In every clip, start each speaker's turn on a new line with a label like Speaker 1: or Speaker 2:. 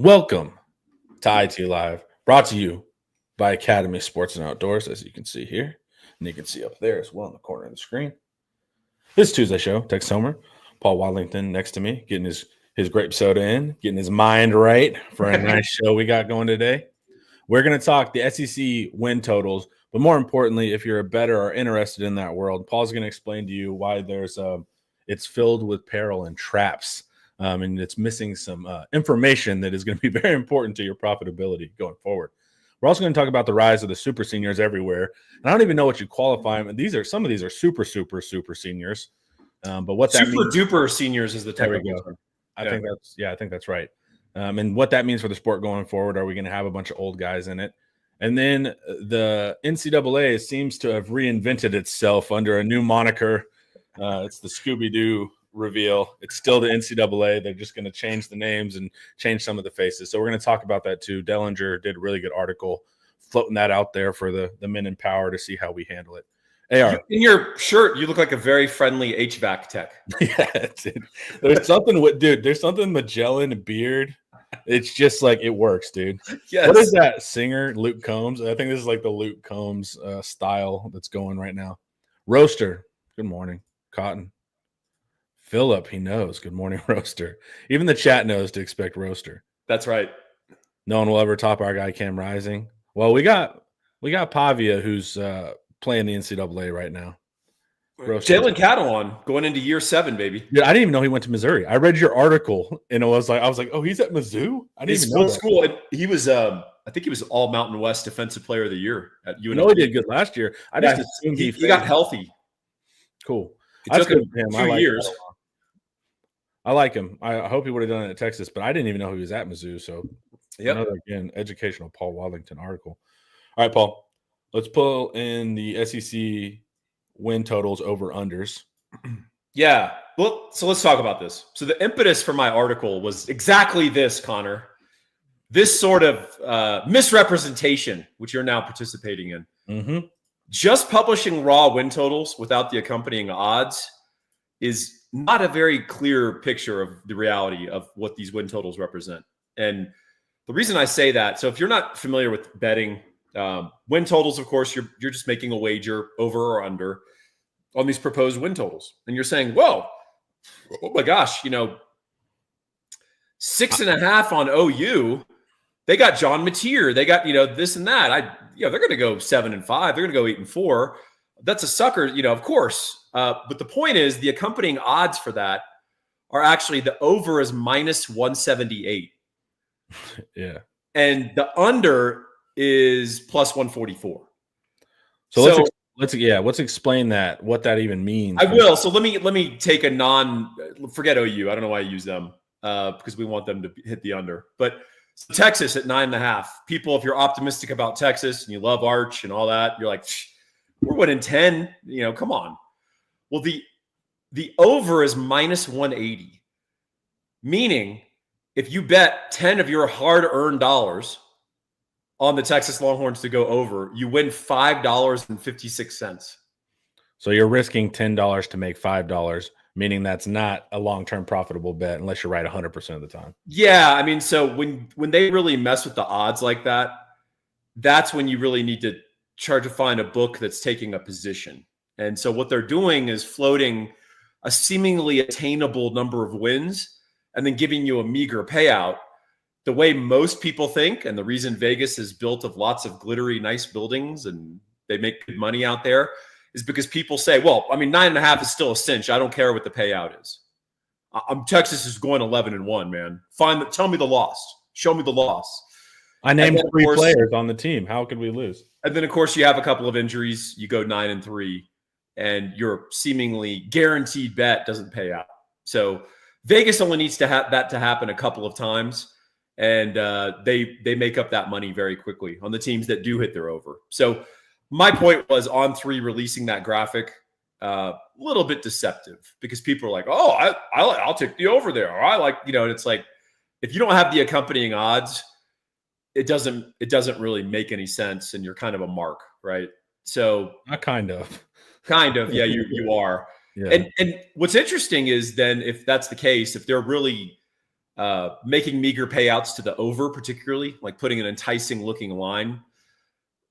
Speaker 1: Welcome to IT Live, brought to you by Academy Sports and Outdoors, as you can see here. And you can see up there as well in the corner of the screen. This Tuesday show, Tex Homer, Paul Wadlington next to me, getting his grape soda in, getting his mind right for a nice show we got going today. We're going to talk the SEC win totals, but more importantly, if you're a bettor or interested in that world, Paul's going to explain to you why it's filled with peril and traps. And it's missing some information that is going to be very important to your profitability going forward. We're also going to talk about the rise of the super seniors everywhere. And I don't even know what you qualify them. Some of these are super seniors. But what that
Speaker 2: super duper seniors is the technical term.
Speaker 1: I think that's right. And what that means for the sport going forward, are we going to have a bunch of old guys in it? And then the NCAA seems to have reinvented itself under a new moniker. It's the Scooby-Doo reveal. It's still the NCAA. They're just going to change the names and change some of the faces. So we're going to talk about that too. Dellinger did a really good article floating that out there for the men in power to see how we handle it. AR.
Speaker 2: In your shirt, you look like a very friendly HVAC tech.
Speaker 1: Yeah, dude. There's something Magellan beard. It's just like it works, dude. Yes. What is that singer, Luke Combs? I think this is like the Luke Combs style that's going right now. Roaster. Good morning. Cotton. Philip, he knows. Good morning, Roaster. Even the chat knows to expect Roaster.
Speaker 2: That's right.
Speaker 1: No one will ever top our guy Cam Rising. Well, we got Pavia, who's playing the NCAA right now.
Speaker 2: Jalen Catalon going into year 7, baby.
Speaker 1: Dude, I didn't even know he went to Missouri. I read your article and I was like, oh, he's at Mizzou? I didn't even know that.
Speaker 2: School. He was I think he was all Mountain West Defensive Player of the Year at UNLV.
Speaker 1: No, he did good last year. I just assumed
Speaker 2: he got healthy.
Speaker 1: Cool.
Speaker 2: It took him 2 years.
Speaker 1: I like him. I hope he would have done it at Texas, but I didn't even know he was at Mizzou. So, another, again, educational Paul Wadlington article. All right, Paul, let's pull in the SEC win totals over unders.
Speaker 2: Yeah. Well, so let's talk about this. So the impetus for my article was exactly this, Connor. This sort of misrepresentation, which you're now participating in.
Speaker 1: Mm-hmm.
Speaker 2: Just publishing raw win totals without the accompanying odds is not a very clear picture of the reality of what these win totals represent. And the reason I say that, so if you're not familiar with betting, win totals, of course, you're just making a wager over or under on these proposed win totals. And you're saying, well, oh my gosh, 6.5 on OU. They got John Mateer. They got, this and that. They're going to go 7-5. They're going to go 8-4. That's a sucker, of course. But the point is the accompanying odds for that are actually the over is minus 178.
Speaker 1: Yeah.
Speaker 2: And the under is plus 144.
Speaker 1: So let's explain that, what that even means.
Speaker 2: I will. So let me take forget OU. I don't know why I use them because we want them to hit the under. But Texas at 9.5. People, if you're optimistic about Texas and you love Arch and all that, you're like, we're winning 10. Come on. Well, the over is minus 180, meaning if you bet 10 of your hard-earned dollars on the Texas Longhorns to go over, you win $5.56.
Speaker 1: So you're risking $10 to make $5, meaning that's not a long-term profitable bet unless you're right 100% of the time.
Speaker 2: Yeah, I mean, so when they really mess with the odds like that, that's when you really need to try to find a book that's taking a position. And so what they're doing is floating a seemingly attainable number of wins and then giving you a meager payout. The way most people think, and the reason Vegas is built of lots of glittery, nice buildings and they make good money out there, is because people say, well, I mean, 9.5 is still a cinch. I don't care what the payout is. Texas is going 11-1, man. Tell me the loss. Show me the loss.
Speaker 1: I named 3 players on the team. How could we lose?
Speaker 2: And then, of course, you have a couple of injuries. You go 9-3, and your seemingly guaranteed bet doesn't pay out. So Vegas only needs to have that to happen a couple of times, and they make up that money very quickly on the teams that do hit their over. So my point was On3 releasing that graphic, a little bit deceptive because people are like, oh, I'll take the over there. Or I like, and it's like, if you don't have the accompanying odds, it doesn't really make any sense. And you're kind of a mark, right? So
Speaker 1: not kind of.
Speaker 2: Yeah, you are. Yeah. And what's interesting is then if that's the case, if they're really making meager payouts to the over, particularly like putting an enticing looking line.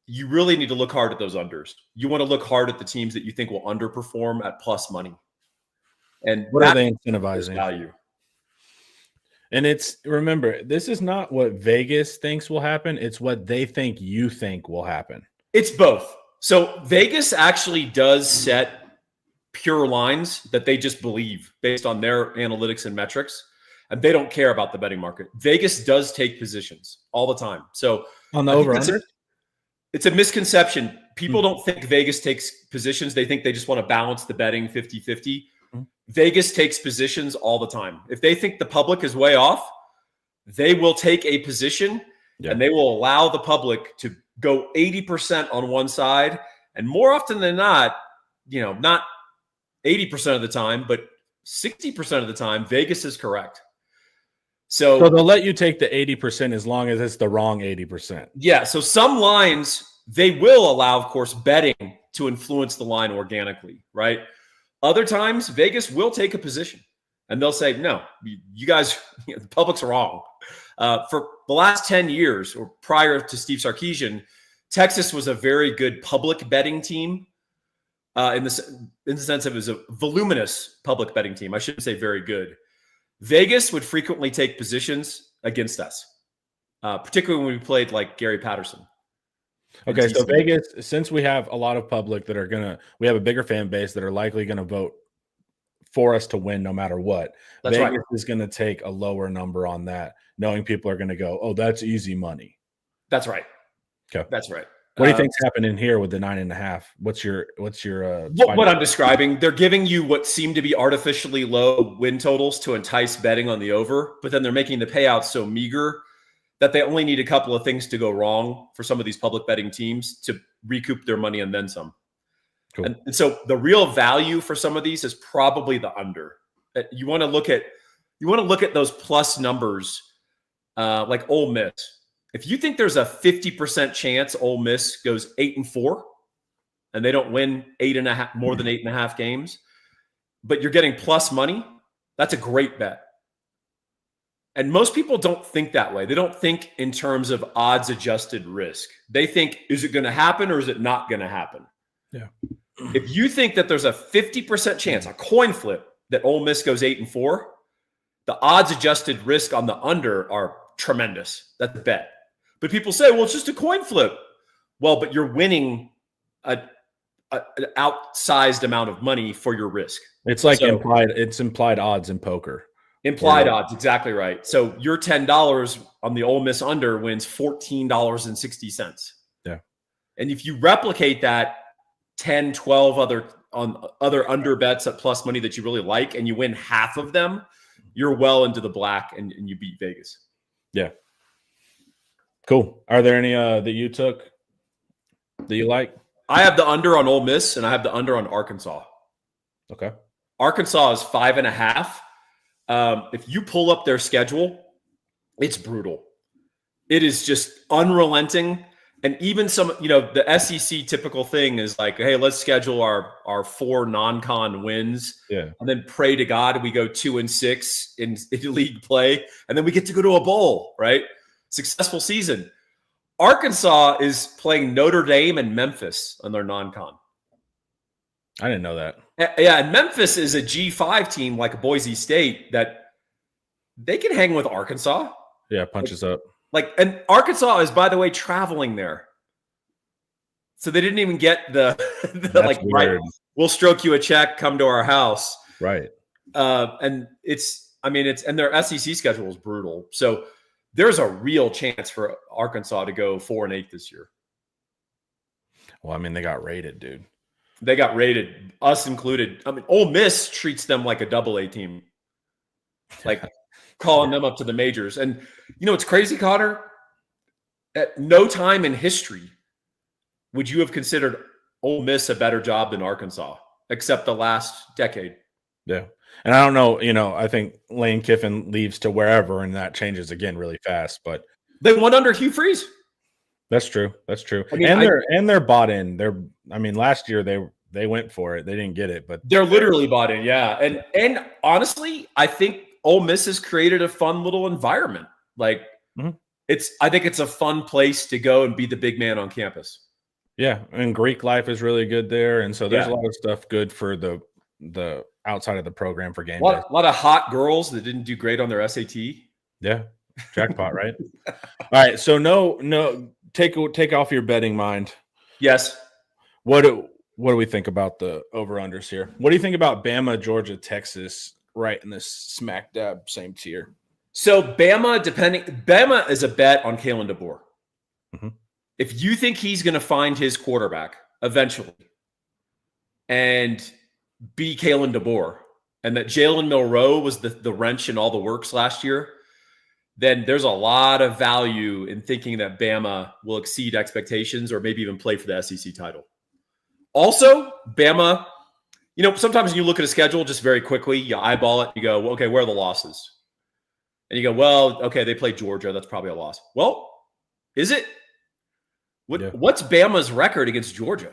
Speaker 2: You really need to look hard at those unders. You want to look hard at the teams that you think will underperform at plus money. And
Speaker 1: what are they incentivizing?
Speaker 2: Value.
Speaker 1: And remember, this is not what Vegas thinks will happen. It's what they think you think will happen.
Speaker 2: It's both. So Vegas actually does set pure lines that they just believe based on their analytics and metrics. And they don't care about the betting market. Vegas does take positions all the time. So
Speaker 1: on the over-under?
Speaker 2: It's a misconception. People don't think Vegas takes positions. They think they just want to balance the betting 50-50. Vegas takes positions all the time. If they think the public is way off, they will take a position and they will allow the public to go 80% on one side. And more often than not, not 80% of the time, but 60% of the time, Vegas is correct. So
Speaker 1: they'll let you take the 80% as long as it's the wrong 80%.
Speaker 2: Yeah. So some lines, they will allow, of course, betting to influence the line organically, right? Other times, Vegas will take a position and they'll say, no, you guys, the public's wrong. For the last 10 years or prior to Steve Sarkisian, Texas was a very good public betting team in the sense of it was a voluminous public betting team. I shouldn't say very good. Vegas would frequently take positions against us, particularly when we played like Gary Patterson.
Speaker 1: Okay, so Vegas, since we have a lot of public that we have a bigger fan base that are likely going to vote for us to win no matter what.
Speaker 2: That's
Speaker 1: Vegas is going to take a lower number on that, knowing people are going to go, oh, that's easy money.
Speaker 2: That's right.
Speaker 1: Okay,
Speaker 2: that's right.
Speaker 1: What do you think's happening here with the 9.5? What's your
Speaker 2: what I'm describing? They're giving you what seem to be artificially low win totals to entice betting on the over, but then they're making the payouts so meager that they only need a couple of things to go wrong for some of these public betting teams to recoup their money and then some. Cool. And so the real value for some of these is probably the under. You want to look at those plus numbers, like Ole Miss. If you think there's a 50% chance Ole Miss goes 8-4 and they don't win more than 8.5 games, but you're getting plus money, that's a great bet. And most people don't think that way. They don't think in terms of odds adjusted risk. They think, is it going to happen or is it not going to happen?
Speaker 1: Yeah.
Speaker 2: If you think that there's a 50% chance, a coin flip, that Ole Miss goes 8-4, the odds adjusted risk on the under are tremendous. That's a bet. But people say, well, it's just a coin flip. Well, but you're winning an outsized amount of money for your risk.
Speaker 1: It's like implied odds in poker.
Speaker 2: Implied odds, exactly right. So your $10 on the Ole Miss under wins $14.60.
Speaker 1: Yeah.
Speaker 2: And if you replicate that 10, 12 other under bets at plus money that you really like, and you win half of them, you're well into the black and you beat Vegas.
Speaker 1: Yeah. Cool. Are there any that you took that you like?
Speaker 2: I have the under on Ole Miss and I have the under on Arkansas.
Speaker 1: Okay.
Speaker 2: Arkansas is 5.5. If you pull up their schedule, it's brutal. It is just unrelenting. And even some, the SEC typical thing is like, hey, let's schedule our 4 non-con wins.
Speaker 1: Yeah.
Speaker 2: And then pray to God we go 2-6 in league play. And then we get to go to a bowl, right? Successful season. Arkansas is playing Notre Dame and Memphis on their non-con.
Speaker 1: I didn't know that.
Speaker 2: Yeah, and Memphis is a G5 team like Boise State that they can hang with Arkansas.
Speaker 1: Yeah, punches up.
Speaker 2: And Arkansas is, by the way, traveling there. So they didn't even get the like, right, we'll stroke you a check, come to our house.
Speaker 1: Right.
Speaker 2: And their SEC schedule is brutal. So there's a real chance for Arkansas to go 4-8 this year.
Speaker 1: Well, they got rated, dude.
Speaker 2: They got rated, us included. Ole Miss treats them like a AA team, like calling them up to the majors. And it's crazy, Connor. At no time in history would you have considered Ole Miss a better job than Arkansas, except the last decade.
Speaker 1: Yeah. And I don't know, I think Lane Kiffin leaves to wherever, and that changes again really fast. But
Speaker 2: they won under Hugh Freeze. That's
Speaker 1: true. They're bought in. Last year they went for it. They didn't get it, but
Speaker 2: they're literally bought in. Yeah. And honestly, I think Ole Miss has created a fun little environment. Like I think it's a fun place to go and be the big man on campus.
Speaker 1: Yeah, and Greek life is really good there, and so there's
Speaker 2: Yeah.
Speaker 1: a lot of stuff good for the outside of the program for game
Speaker 2: A
Speaker 1: day.
Speaker 2: lot of hot girls that didn't do great on their SAT.
Speaker 1: Yeah, jackpot, right? All right, so no, take off your betting mind.
Speaker 2: Yes.
Speaker 1: What do we think about the over-unders here? What do you think about Bama, Georgia, Texas, right in this smack dab same tier?
Speaker 2: So Bama is a bet on Kalen DeBoer.
Speaker 1: Mm-hmm.
Speaker 2: If you think he's going to find his quarterback eventually and be Kalen DeBoer, and that Jalen Milroe was the wrench in all the works last year, then there's a lot of value in thinking that Bama will exceed expectations or maybe even play for the SEC title. Also, Bama, sometimes when you look at a schedule just very quickly, you eyeball it, you go, well, okay, where are the losses? And you go, well, okay, they played Georgia. That's probably a loss. Well, is it? What's Bama's record against Georgia?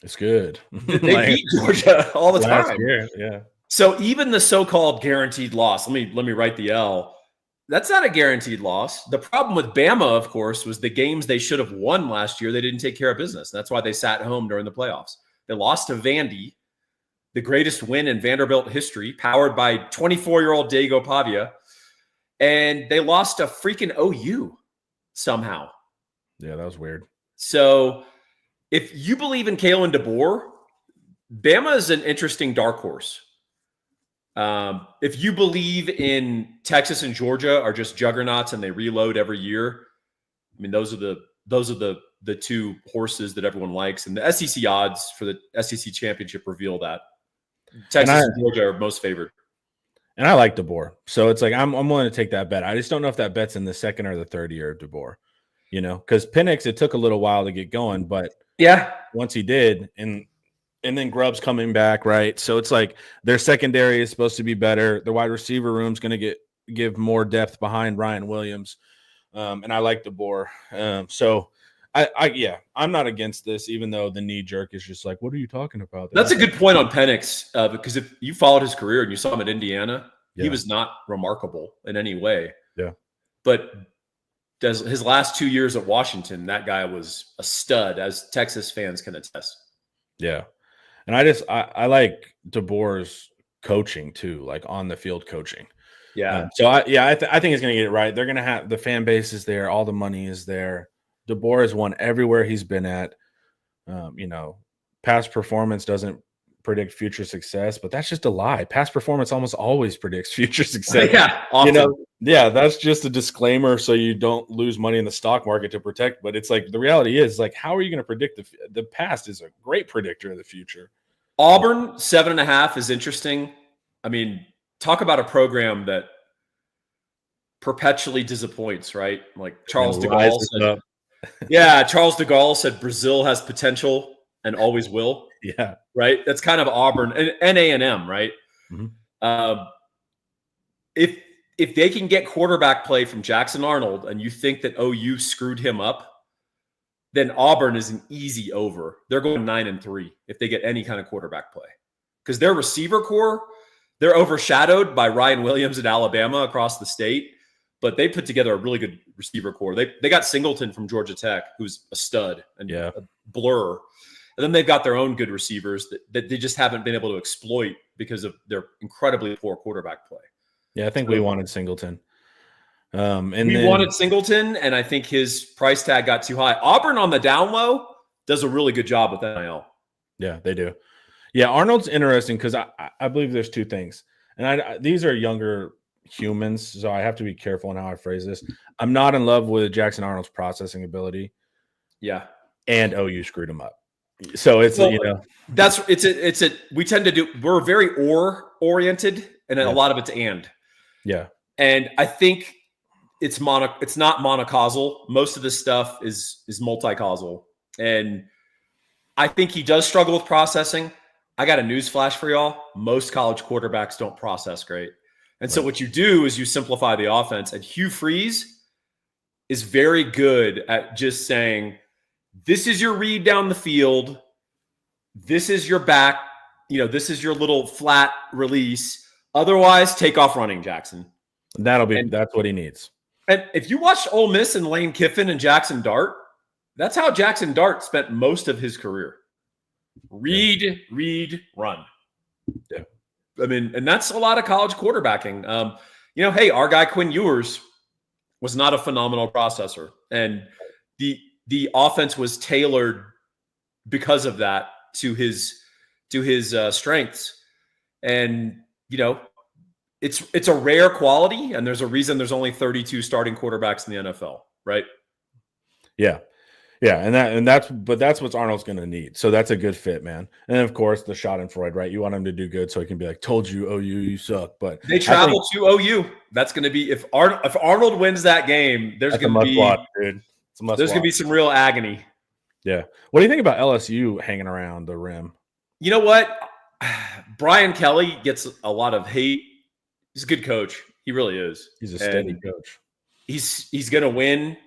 Speaker 1: It's good.
Speaker 2: They beat Georgia all the time.
Speaker 1: Year, yeah.
Speaker 2: So even the so-called guaranteed loss, let me write the L. That's not a guaranteed loss. The problem with Bama, of course, was the games they should have won last year. They didn't take care of business. That's why they sat home during the playoffs. They lost to Vandy, the greatest win in Vanderbilt history, powered by 24-year-old Diego Pavia. And they lost to freaking OU somehow.
Speaker 1: Yeah, that was weird.
Speaker 2: So if you believe in Kalen DeBoer, Bama is an interesting dark horse. If you believe in Texas and Georgia are just juggernauts and they reload every year, I mean, those are the two horses that everyone likes. And the SEC odds for the SEC championship reveal that Texas and Georgia are most favored.
Speaker 1: And I like DeBoer. So it's like I'm willing to take that bet. I just don't know if that bet's in the second or the third year of DeBoer. Because Penix, it took a little while to get going, but once he did, and then Grubb's coming back, right? So it's like their secondary is supposed to be better. Their wide receiver room's going to give more depth behind Ryan Williams, and I like DeBoer. So I'm not against this, even though the knee jerk is just like, what are you talking about?
Speaker 2: That's a good point on Penix, because if you followed his career and you saw him at Indiana, he was not remarkable in any way.
Speaker 1: Yeah,
Speaker 2: but his last 2 years at Washington, that guy was a stud, as Texas fans can attest.
Speaker 1: Yeah. And I like DeBoer's coaching too, like on the field coaching.
Speaker 2: Yeah.
Speaker 1: So I think he's going to get it right. They're going to have the fan base is there. All the money is there. DeBoer has won everywhere he's been at. Past performance doesn't predict future success, but that's just a lie. Past performance almost always predicts future success.
Speaker 2: Yeah. Often.
Speaker 1: That's just a disclaimer so you don't lose money in the stock market to protect. But it's like the reality is like, how are you going to predict the past is a great predictor of the future.
Speaker 2: Auburn 7.5 is interesting. I mean, talk about a program that perpetually disappoints, right? Like Charles de Gaulle said. Yeah, Charles de Gaulle said Brazil has potential and always will.
Speaker 1: Yeah.
Speaker 2: Right. That's kind of Auburn and A&M, right?
Speaker 1: Mm-hmm.
Speaker 2: If they can get quarterback play from Jackson Arnold and you think that OU screwed him up, then Auburn is an easy over. They're going 9-3 if they get any kind of quarterback play, because their receiver core, they're overshadowed by Ryan Williams at Alabama across the state, but they put together a really good receiver core. They got Singleton from Georgia Tech, who's a stud and a blur. And then they've got their own good receivers that they just haven't been able to exploit because of their incredibly poor quarterback play.
Speaker 1: Yeah, I think we wanted Singleton.
Speaker 2: We wanted Singleton, and I think his price tag got too high. Auburn on the down low does a really good job with NIL.
Speaker 1: Yeah, they do. Yeah, Arnold's interesting because I believe there's two things. And these are younger humans, so I have to be careful in how I phrase this. I'm not in love with Jackson Arnold's processing ability.
Speaker 2: Yeah.
Speaker 1: And OU screwed him up. So it's
Speaker 2: we tend to do, we're very oriented, and a lot of it's and.
Speaker 1: Yeah.
Speaker 2: And I think it's not monocausal. Most of this stuff is multi-causal. And I think he does struggle with processing. I got a news flash for y'all. Most college quarterbacks don't process great. And so what you do is you simplify the offense. And Hugh Freeze is very good at just saying, this is your read down the field. This is your back. This is your little flat release. Otherwise, take off running, Jackson.
Speaker 1: That's what he needs.
Speaker 2: And if you watch Ole Miss and Lane Kiffin and Jackson Dart, that's how Jackson Dart spent most of his career. Read, run.
Speaker 1: Yeah.
Speaker 2: I mean, and that's a lot of college quarterbacking. Hey, our guy Quinn Ewers was not a phenomenal processor, and the offense was tailored because of that to his strengths. And it's a rare quality, and there's a reason there's only 32 starting quarterbacks in the NFL, right?
Speaker 1: Yeah. Yeah, and that's what Arnold's going to need. So that's a good fit, man. And of course, the Schadenfreude, right? You want him to do good so he can be like, "Told you, OU, you suck." But
Speaker 2: they travel to OU. That's going to be if Arnold wins that game. There's going to be
Speaker 1: dude.
Speaker 2: There's going to be some real agony.
Speaker 1: Yeah. What do you think about LSU hanging around the rim?
Speaker 2: You know what? Brian Kelly gets a lot of hate. He's a good coach. He really is.
Speaker 1: He's a steady coach.
Speaker 2: He's going to win.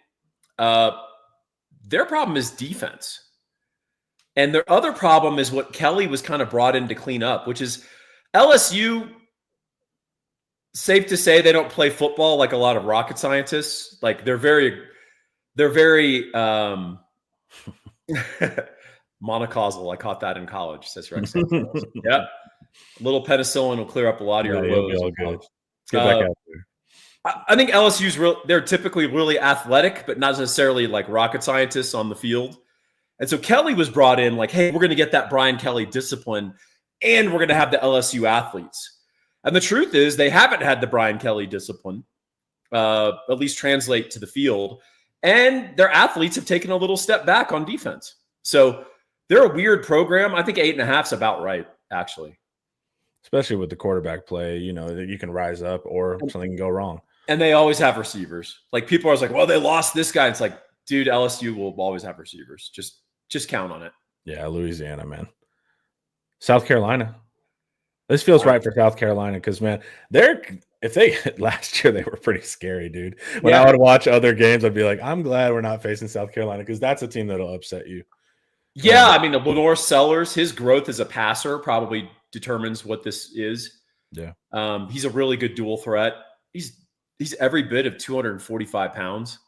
Speaker 2: Their problem is defense. And their other problem is what Kelly was kind of brought in to clean up, which is LSU, safe to say they don't play football like a lot of rocket scientists. Like they're very monocausal. I caught that in college, says Rex. Yeah. A little penicillin will clear up a lot of your woes.
Speaker 1: Let's get back out there.
Speaker 2: I think LSU's they're typically really athletic, but not necessarily like rocket scientists on the field. And so Kelly was brought in like, hey, we're going to get that Brian Kelly discipline, and we're going to have the LSU athletes. And the truth is they haven't had the Brian Kelly discipline, at least translate to the field. And their athletes have taken a little step back on defense. So they're a weird program. I think 8.5 is about right, actually.
Speaker 1: Especially with the quarterback play, that you can rise up or something can go wrong.
Speaker 2: And they always have receivers. Like people are always like, well, they lost this guy. It's like, dude, LSU will always have receivers. Just count on it.
Speaker 1: Yeah, Louisiana, man. South Carolina. This feels right for South Carolina because, man, last year they were pretty scary, dude. When I would watch other games, I'd be like, I'm glad we're not facing South Carolina because that's a team that'll upset you.
Speaker 2: Yeah, I mean, the Lenore Sellers, his growth as a passer probably determines what this is.
Speaker 1: Yeah.
Speaker 2: He's a really good dual threat. He's every bit of 245 pounds.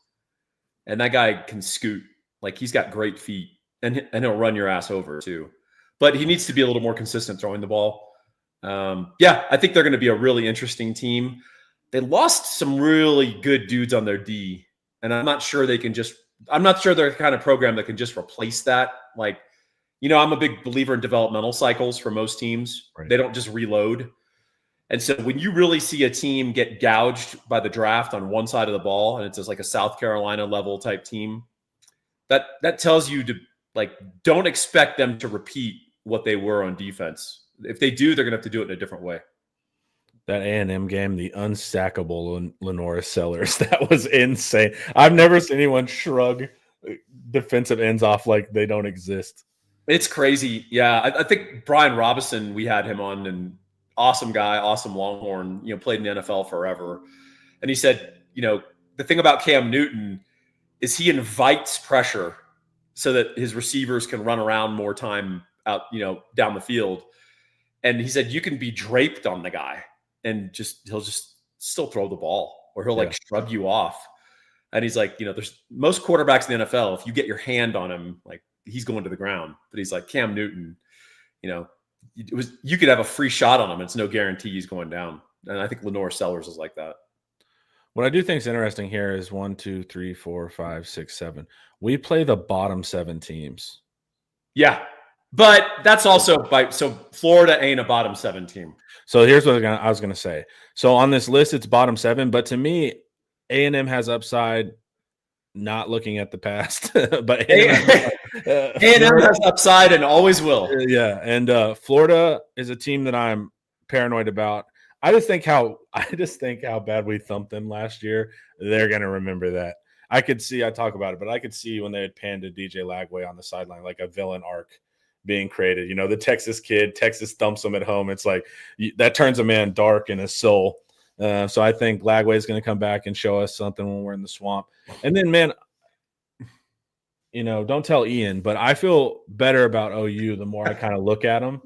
Speaker 2: And that guy can scoot. Like, he's got great feet. And he'll run your ass over, too. But he needs to be a little more consistent throwing the ball. I think they're going to be a really interesting team. They lost some really good dudes on their D. And I'm not sure they're the kind of program that can just replace that. Like, I'm a big believer in developmental cycles for most teams. Right. They don't just reload. And so when you really see a team get gouged by the draft on one side of the ball, and it's just like a South Carolina level type team, that tells you to don't expect them to repeat what they were on defense. If they do, they're going to have to do it in a different way.
Speaker 1: That A&M game, the unsackable Lenore Sellers, that was insane. I've never seen anyone shrug defensive ends off like they don't exist.
Speaker 2: It's crazy. Yeah, I think Brian Robinson, we had him on, and awesome guy, awesome Longhorn, played in the NFL forever. And he said, the thing about Cam Newton is he invites pressure so that his receivers can run around more time out, down the field. And he said, you can be draped on the guy and he'll just still throw the ball, or he'll shrug you off. And he's like, there's most quarterbacks in the NFL, if you get your hand on him, like he's going to the ground. But he's like, Cam Newton, you could have a free shot on him. And it's no guarantee he's going down. And I think Lenore Sellers is like that.
Speaker 1: What I do think is interesting here is 1, 2, 3, 4, 5, 6, 7. We play the bottom 7 teams.
Speaker 2: Yeah. But that's also so Florida ain't a bottom 7 team.
Speaker 1: So here's what I was going to say. So on this list, it's bottom 7. But to me, A&M has upside, not looking at the past. But
Speaker 2: A&M has upside and always will.
Speaker 1: Yeah. And Florida is a team that I'm paranoid about. I just think how bad we thumped them last year. They're going to remember that. I talk about it, but I could see when they had panned to DJ Lagway on the sideline, like a villain arc being created. The Texas kid, Texas thumps him at home. It's like that turns a man dark in his soul. So I think Lagway is going to come back and show us something when we're in the swamp. And then, man, don't tell Ian, but I feel better about OU the more I kind of look at them,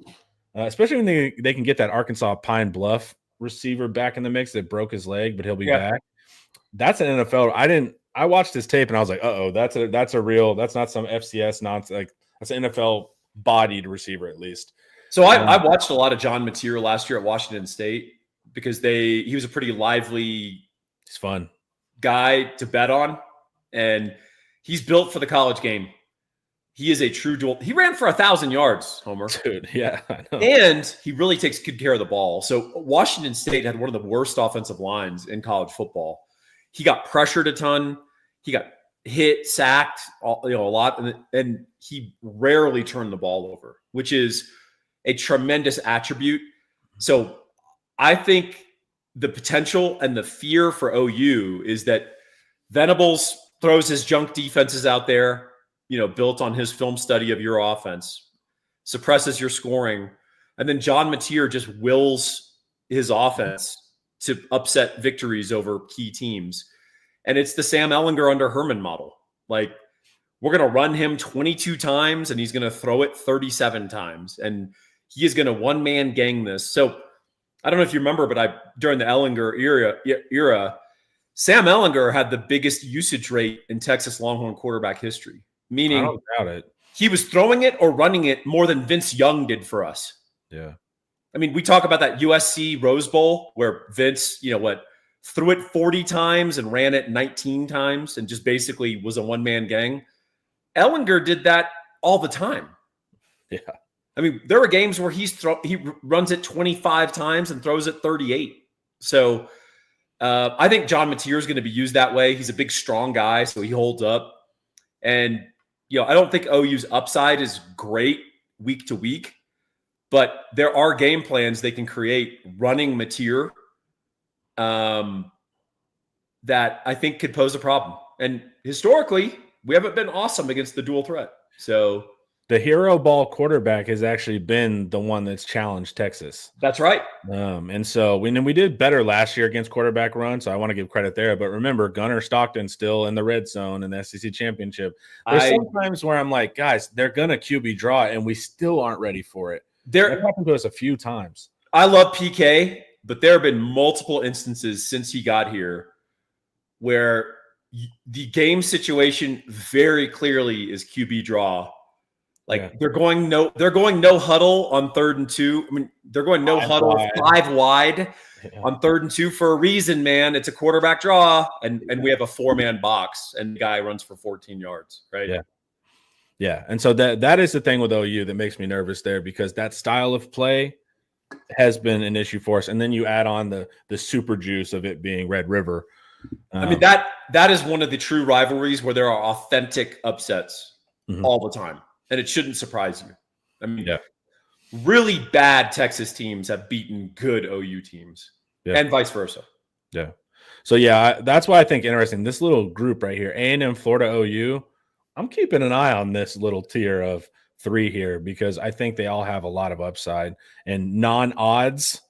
Speaker 1: especially when they can get that Arkansas Pine Bluff receiver back in the mix that broke his leg, but he'll be
Speaker 2: Yeah.
Speaker 1: back. That's an NFL. I watched his tape and I was like, that's a real, that's not some FCS nonsense. Like that's an NFL bodied receiver at least.
Speaker 2: So I watched a lot of John Mateer last year at Washington State because he was a pretty lively,
Speaker 1: he's fun
Speaker 2: guy to bet on, and he's built for the college game. He is a true dual. He ran for 1,000 yards, Homer.
Speaker 1: Dude, yeah. I know.
Speaker 2: And he really takes good care of the ball. So Washington State had one of the worst offensive lines in college football. He got pressured a ton. He got hit, sacked, a lot, and he rarely turned the ball over, which is a tremendous attribute. So I think the potential and the fear for OU is that Venables throws his junk defenses out there, built on his film study of your offense, suppresses your scoring, and then John Mateer just wills his offense to upset victories over key teams. And it's the Sam Ehlinger under Herman model. Like, we're going to run him 22 times and he's going to throw it 37 times. And he is going to one-man gang this. So I don't know if you remember, but during the Ehlinger era, Sam Ehlinger had the biggest usage rate in Texas Longhorn quarterback history. Meaning,
Speaker 1: I don't doubt it.
Speaker 2: He was throwing it or running it more than Vince Young did for us.
Speaker 1: Yeah.
Speaker 2: I mean, we talk about that USC Rose Bowl where Vince, threw it 40 times and ran it 19 times and just basically was a one-man gang. Ehlinger did that all the time.
Speaker 1: Yeah.
Speaker 2: I mean, there were games where he runs it 25 times and throws it 38. So I think John Mateer is going to be used that way. He's a big, strong guy, so he holds up. And I don't think OU's upside is great week to week, but there are game plans they can create running Mateer that I think could pose a problem. And historically, we haven't been awesome against the dual threat. So
Speaker 1: the hero ball quarterback has actually been the one that's challenged Texas.
Speaker 2: That's right.
Speaker 1: And so we did better last year against quarterback run, so I want to give credit there. But remember, Gunnar Stockton's still in the red zone in the SEC championship. There's sometimes where I'm like, guys, they're gonna QB draw, and we still aren't ready for it. That happened to us a few times.
Speaker 2: I love PK, but there have been multiple instances since he got here where the game situation very clearly is QB draw. They're going no huddle on 3rd and 2. I mean, they're going no huddle 5 wide on 3rd and 2 for a reason, man. It's a quarterback draw, and we have a 4-man box, and the guy runs for 14 yards, right?
Speaker 1: Yeah. Yeah. And so that is the thing with OU that makes me nervous there, because that style of play has been an issue for us. And then you add on the super juice of it being Red River.
Speaker 2: I mean, that is one of the true rivalries where there are authentic upsets all the time. And it shouldn't surprise you. I mean, really bad Texas teams have beaten good OU teams and vice versa.
Speaker 1: Yeah. So, that's why I think interesting. This little group right here, A&M, Florida, OU, I'm keeping an eye on this little tier of 3 here because I think they all have a lot of upside. And non-odds,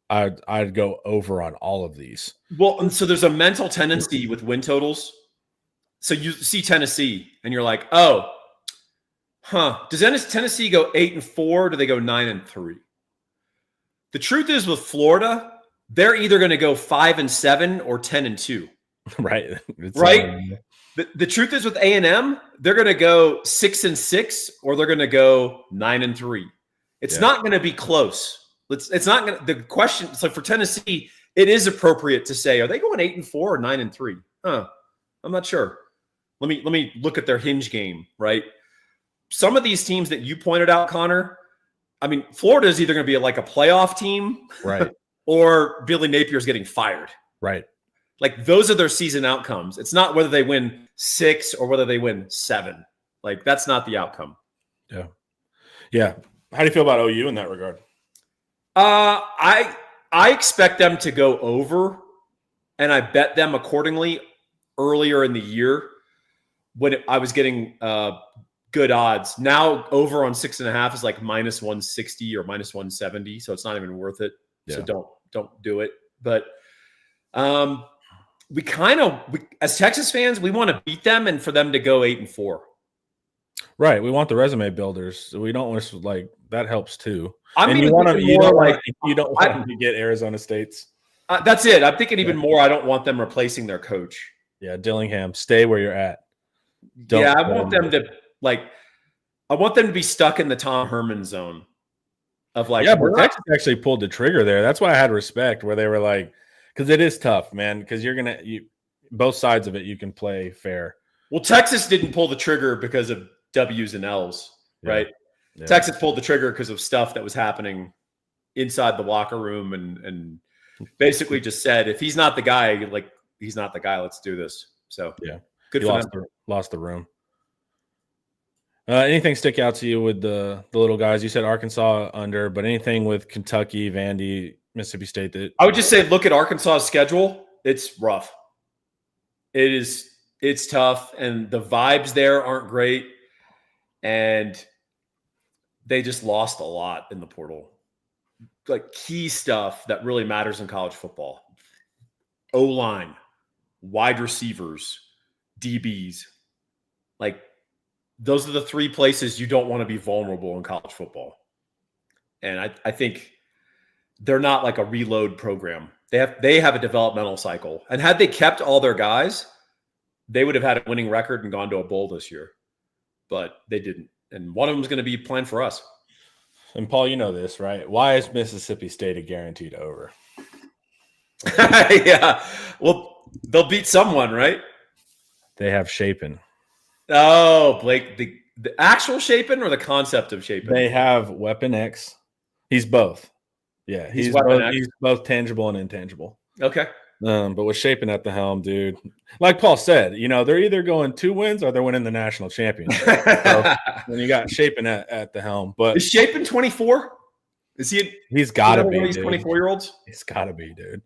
Speaker 1: I'd go over on all of these.
Speaker 2: Well, and so there's a mental tendency with win totals. So you see Tennessee and you're like, oh, does Tennessee go 8-4? Or do they go 9-3? The truth is with Florida, they're either going to go 5-7 or 10-2.
Speaker 1: Right.
Speaker 2: Right. The truth is with A&M, they're going to go 6-6 or they're going to go 9-3. It's not going to be close. It's not going to. The question. So for Tennessee, it is appropriate to say, are they going 8-4 or 9-3? I'm not sure. Let me look at their hinge game. Right. Some of these teams that you pointed out, Connor, I mean, Florida is either going to be like a playoff team,
Speaker 1: right,
Speaker 2: or Billy Napier's getting fired,
Speaker 1: right.
Speaker 2: Like those are their season outcomes. It's not whether they win 6 or whether they win 7. Like that's not the outcome.
Speaker 1: Yeah, yeah. How do you feel about OU in that regard?
Speaker 2: I expect them to go over, and I bet them accordingly earlier in the year when I was getting good odds. Now over on 6.5 is like -160 or -170, so it's not even worth it. Yeah. So don't do it. But we as Texas fans, we want to beat them and for them to go 8-4.
Speaker 1: Right. We want the resume builders. We don't want to, like, that helps too.
Speaker 2: I'm
Speaker 1: And
Speaker 2: even
Speaker 1: you want them,
Speaker 2: thinking more like
Speaker 1: you don't want them to get Arizona State's.
Speaker 2: that's it. I'm thinking even more. I don't want them replacing their coach.
Speaker 1: Yeah, Dillingham, stay where you're at.
Speaker 2: Yeah, I want them to I want them to be stuck in the Tom Herman zone of like,
Speaker 1: yeah, but Texas actually pulled the trigger there. That's why I had respect, where they were like, because it is tough, man. Because both sides of it, you can play fair.
Speaker 2: Well, Texas didn't pull the trigger because of W's and L's, right? Yeah. Texas pulled the trigger because of stuff that was happening inside the locker room and basically just said, if he's not the guy, like, he's not the guy, let's do this. So
Speaker 1: yeah,
Speaker 2: good for them.
Speaker 1: Lost the room. Anything stick out to you with the little guys? You said Arkansas under, but anything with Kentucky, Vandy, Mississippi State? That
Speaker 2: I would just say, look at Arkansas's schedule. It's rough. It's tough, and the vibes there aren't great, and they just lost a lot in the portal. Like key stuff that really matters in college football: O-line, wide receivers, DBs. Like, those are the three places you don't want to be vulnerable in college football. And I think they're not like a reload program. They have a developmental cycle. And had they kept all their guys, they would have had a winning record and gone to a bowl this year. But they didn't. And one of them is going to be playing for us.
Speaker 1: And Paul, you know this, right? Why is Mississippi State a guaranteed over?
Speaker 2: Yeah. Well, they'll beat someone, right?
Speaker 1: They have Shapen.
Speaker 2: Oh, Blake, the actual Shapen or the concept of Shapen?
Speaker 1: They have Weapon X. He's both. Yeah, he's both tangible and intangible.
Speaker 2: Okay.
Speaker 1: But with Shapen at the helm, dude, like Paul said, they're either going 2 wins or they're winning the national championship. So when you got Shapen at the helm, but
Speaker 2: is Shapen 24? Is he?
Speaker 1: He's got to be.
Speaker 2: These 24-year-olds.
Speaker 1: He's got to be, dude.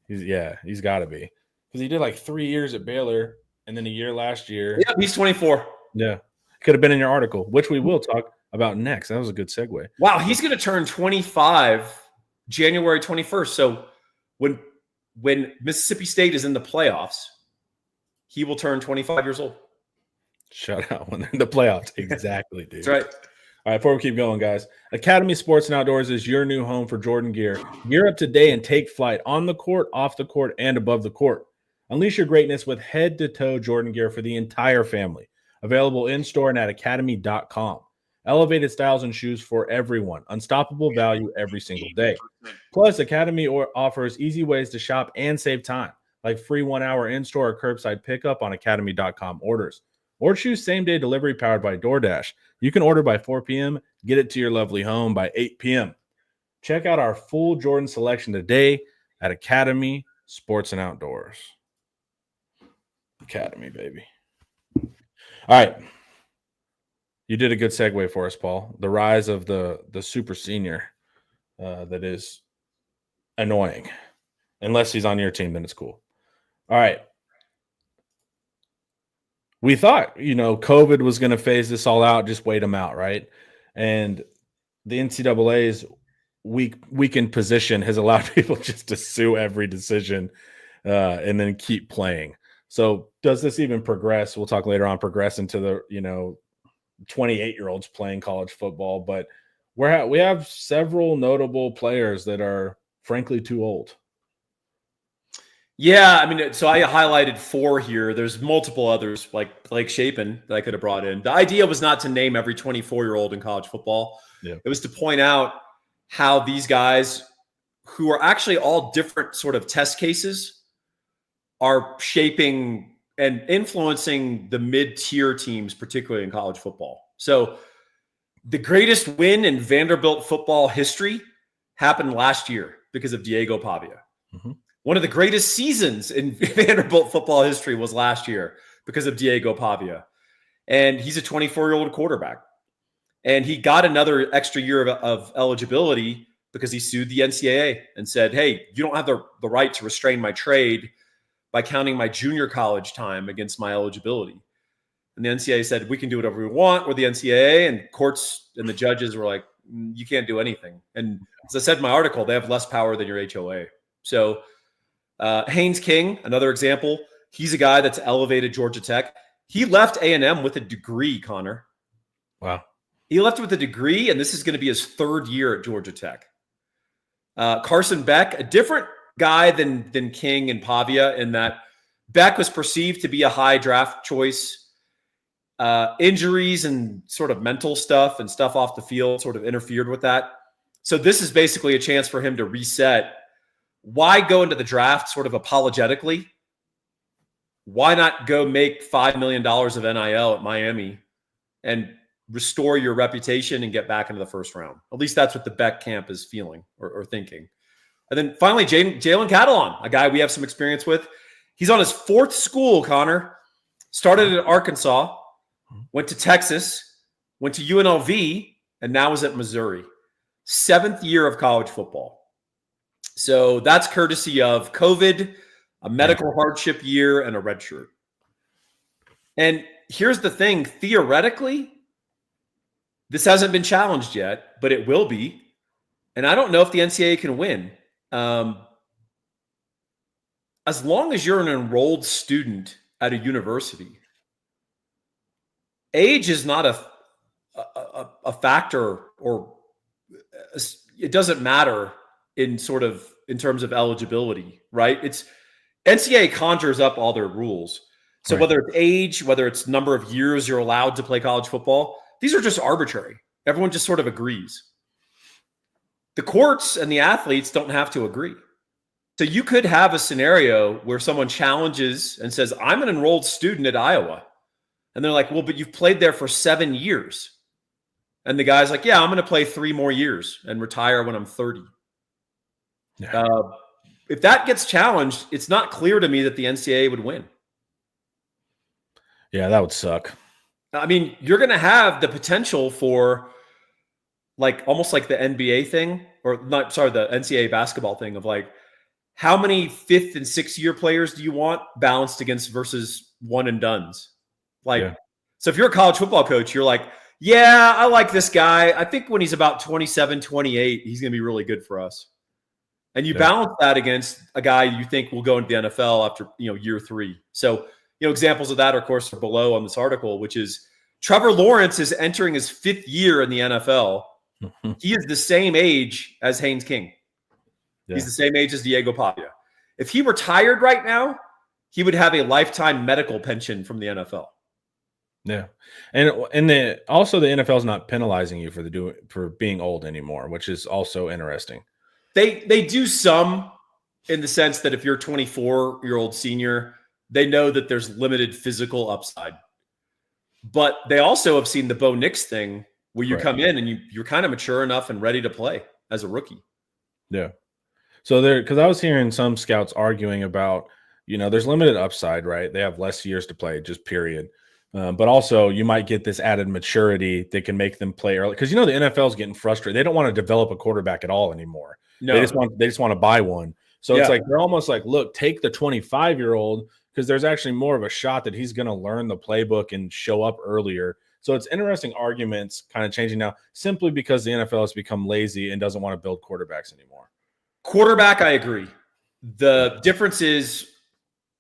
Speaker 1: He's got to be, because he did like 3 years at Baylor and then a year last year.
Speaker 2: Yeah, he's 24.
Speaker 1: Yeah, could have been in your article, which we will talk about next. That was a good segue.
Speaker 2: Wow, he's going to turn 25 January 21st. So when Mississippi State is in the playoffs, he will turn 25 years old.
Speaker 1: Shout out when they're in the playoffs. Exactly, dude.
Speaker 2: That's right.
Speaker 1: All right, before we keep going, guys, Academy Sports and Outdoors is your new home for Jordan gear. Gear up today and take flight on the court, off the court, and above the court. Unleash your greatness with head-to-toe Jordan gear for the entire family. Available in-store and at academy.com. Elevated styles and shoes for everyone. Unstoppable value every single day. Plus, Academy offers easy ways to shop and save time, like free 1-hour in-store or curbside pickup on academy.com orders. Or choose same-day delivery powered by DoorDash. You can order by 4 p.m., get it to your lovely home by 8 p.m. Check out our full Jordan selection today at Academy Sports and Outdoors. Academy, baby. All right. You did a good segue for us, Paul. The rise of the super senior that is annoying. Unless he's on your team, then it's cool. All right. We thought, COVID was going to phase this all out, just wait them out, right? And the NCAA's weakened position has allowed people just to sue every decision and then keep playing. So does this even progress? We'll talk later on, progress into the, 28-year-olds playing college football. But we have several notable players that are frankly too old.
Speaker 2: Yeah, I mean, so I highlighted 4 here. There's multiple others, like Blake Shapen, that I could have brought in. The idea was not to name every 24-year-old in college football.
Speaker 1: Yeah.
Speaker 2: It was to point out how these guys, who are actually all different sort of test cases, are shaping and influencing the mid-tier teams, particularly in college football. So the greatest win in Vanderbilt football history happened last year because of Diego Pavia.
Speaker 1: Mm-hmm.
Speaker 2: One of the greatest seasons in Vanderbilt football history was last year because of Diego Pavia. And he's a 24-year-old quarterback. And he got another extra year of eligibility because he sued the NCAA and said, hey, you don't have the right to restrain my trade by counting my junior college time against my eligibility. And the NCAA said, we can do whatever we want. We're the NCAA, and courts and the judges were like, you can't do anything. And as I said in my article, they have less power than your HOA. So Haynes King, another example, he's a guy that's elevated Georgia Tech. He left A&M with a degree, Connor.
Speaker 1: Wow.
Speaker 2: He left with a degree, and this is going to be his third year at Georgia Tech. Carson Beck, a different guy than King and Pavia in that Beck was perceived to be a high draft choice. Injuries and sort of mental stuff and stuff off the field sort of interfered with that. So this is basically a chance for him to reset. Why go into the draft sort of apologetically? Why not go make $5 million of NIL at Miami and restore your reputation and get back into the first round? At least that's what the Beck camp is feeling or thinking. And then finally, Jalen Catalon, a guy we have some experience with. He's on his fourth school, Connor. Started at Arkansas, went to Texas, went to UNLV, and now is at Missouri. 7th year of college football. So that's courtesy of COVID, a medical hardship year, and a red shirt. And here's the thing. Theoretically, this hasn't been challenged yet, but it will be. And I don't know if the NCAA can win. As long as you're an enrolled student at a university, age is not a factor, or it doesn't matter in terms of eligibility, right? It's NCAA conjures up all their rules. So whether it's age, whether it's number of years you're allowed to play college football, these are just arbitrary. Everyone just sort of agrees. The courts and the athletes don't have to agree. So you could have a scenario where someone challenges and says, I'm an enrolled student at Iowa. And they're like, well, but you've played there for 7 years. And the guy's like, yeah, I'm going to play 3 more years and retire when I'm 30. Yeah. If that gets challenged, it's not clear to me that the NCAA would win.
Speaker 1: Yeah, that would suck.
Speaker 2: I mean, you're going to have the potential for almost like the NBA thing, or not, sorry, the NCAA basketball thing of how many 5th and 6th year players do you want balanced against versus one and dones? So if you're a college football coach, you're like, yeah, I like this guy. I think when he's about 27, 28, he's going to be really good for us. And you balance that against a guy you think will go into the NFL after, year 3. So, examples of that, of course, are below on this article, which is Trevor Lawrence is entering his 5th year in the NFL. He is the same age as Haynes King. Yeah. He's the same age as Diego Pavia. If he retired right now, he would have a lifetime medical pension from the NFL.
Speaker 1: Yeah. And also the NFL is not penalizing you for being old anymore, which is also interesting.
Speaker 2: They do some in the sense that if you're a 24-year-old senior, they know that there's limited physical upside. But they also have seen the Bo Nix thing where you come in and you're kind of mature enough and ready to play as a rookie.
Speaker 1: Yeah. So because I was hearing some scouts arguing about, there's limited upside, right? They have less years to play, just period. But also you might get this added maturity that can make them play early. Because, the NFL is getting frustrated. They don't want to develop a quarterback at all anymore. No. They just want to buy one. So it's they're almost like, look, take the 25-year-old because there's actually more of a shot that he's going to learn the playbook and show up earlier. So it's interesting arguments kind of changing now simply because the NFL has become lazy and doesn't want to build quarterbacks anymore.
Speaker 2: Quarterback, I agree. The difference is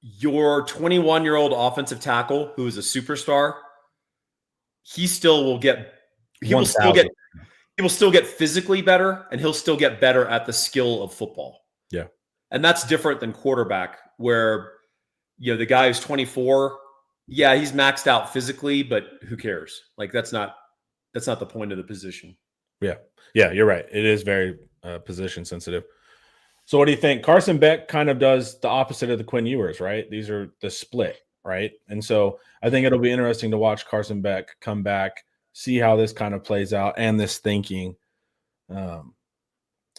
Speaker 2: your 21-year-old offensive tackle who is a superstar, he will still get physically better, and he'll still get better at the skill of football.
Speaker 1: Yeah. And
Speaker 2: that's different than quarterback, where the guy who's 24, yeah, he's maxed out physically, but who cares? That's not the point of the position.
Speaker 1: Yeah. Yeah, you're right. It is very position sensitive. So what do you think? Carson Beck kind of does the opposite of the Quinn Ewers, right? These are the split, right? And so I think it'll be interesting to watch Carson Beck come back, see how this kind of plays out and this thinking.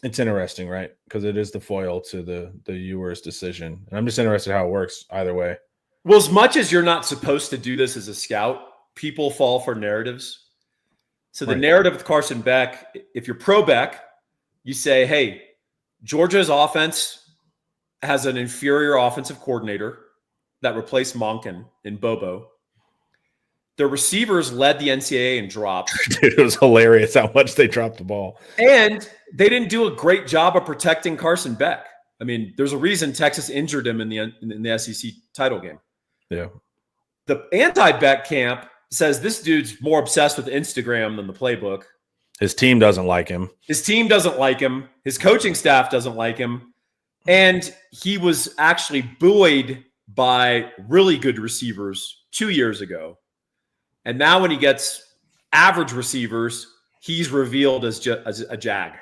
Speaker 1: It's interesting, right? Because it is the foil to the Ewers decision. And I'm just interested how it works either way.
Speaker 2: Well, as much as you're not supposed to do this as a scout, people fall for narratives. So the narrative with Carson Beck, if you're pro Beck, you say, hey, Georgia's offense has an inferior offensive coordinator that replaced Monken in Bobo. Their receivers led the NCAA in drops.
Speaker 1: Dude, it was hilarious how much they dropped the ball.
Speaker 2: And they didn't do a great job of protecting Carson Beck. I mean, there's a reason Texas injured him in the SEC title game.
Speaker 1: Yeah.
Speaker 2: The anti-Beck camp says this dude's more obsessed with Instagram than the playbook.
Speaker 1: His team doesn't like him.
Speaker 2: His team doesn't like him. His coaching staff doesn't like him. And he was actually buoyed by really good receivers 2 years ago. And now when he gets average receivers, he's revealed as a jag.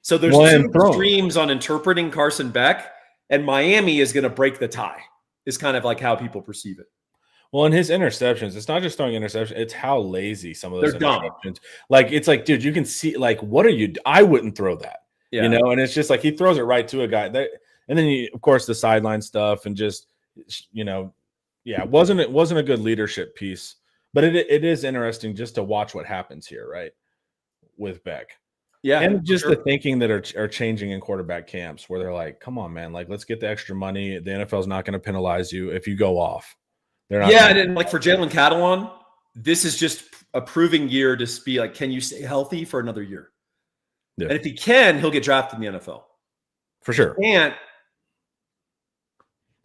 Speaker 2: So there's two extremes on interpreting Carson Beck, and Miami is going to break the tie, is kind of like how people perceive it.
Speaker 1: Well, in his interceptions, it's not just throwing interceptions, it's how lazy some of those
Speaker 2: They're
Speaker 1: interceptions.
Speaker 2: dumb.
Speaker 1: Like, it's like, dude, you can see, like, what are you – I wouldn't throw that.
Speaker 2: Yeah.
Speaker 1: You know, and it's just like he throws it right to a guy. And then, of course, the sideline stuff and just, you know, it wasn't a good leadership piece. But it is interesting just to watch what happens here, right, with Beck.
Speaker 2: Yeah,
Speaker 1: and just the thinking that are changing in quarterback camps where they're like, come on, man, like, let's get the extra money. The NFL is not going to penalize you if you go off. They're not.
Speaker 2: Yeah, and like for Jalen Catalon, this is just a proving year to be like, can you stay healthy for another year? Yeah. And if he can, he'll get drafted in the NFL.
Speaker 1: For sure.
Speaker 2: And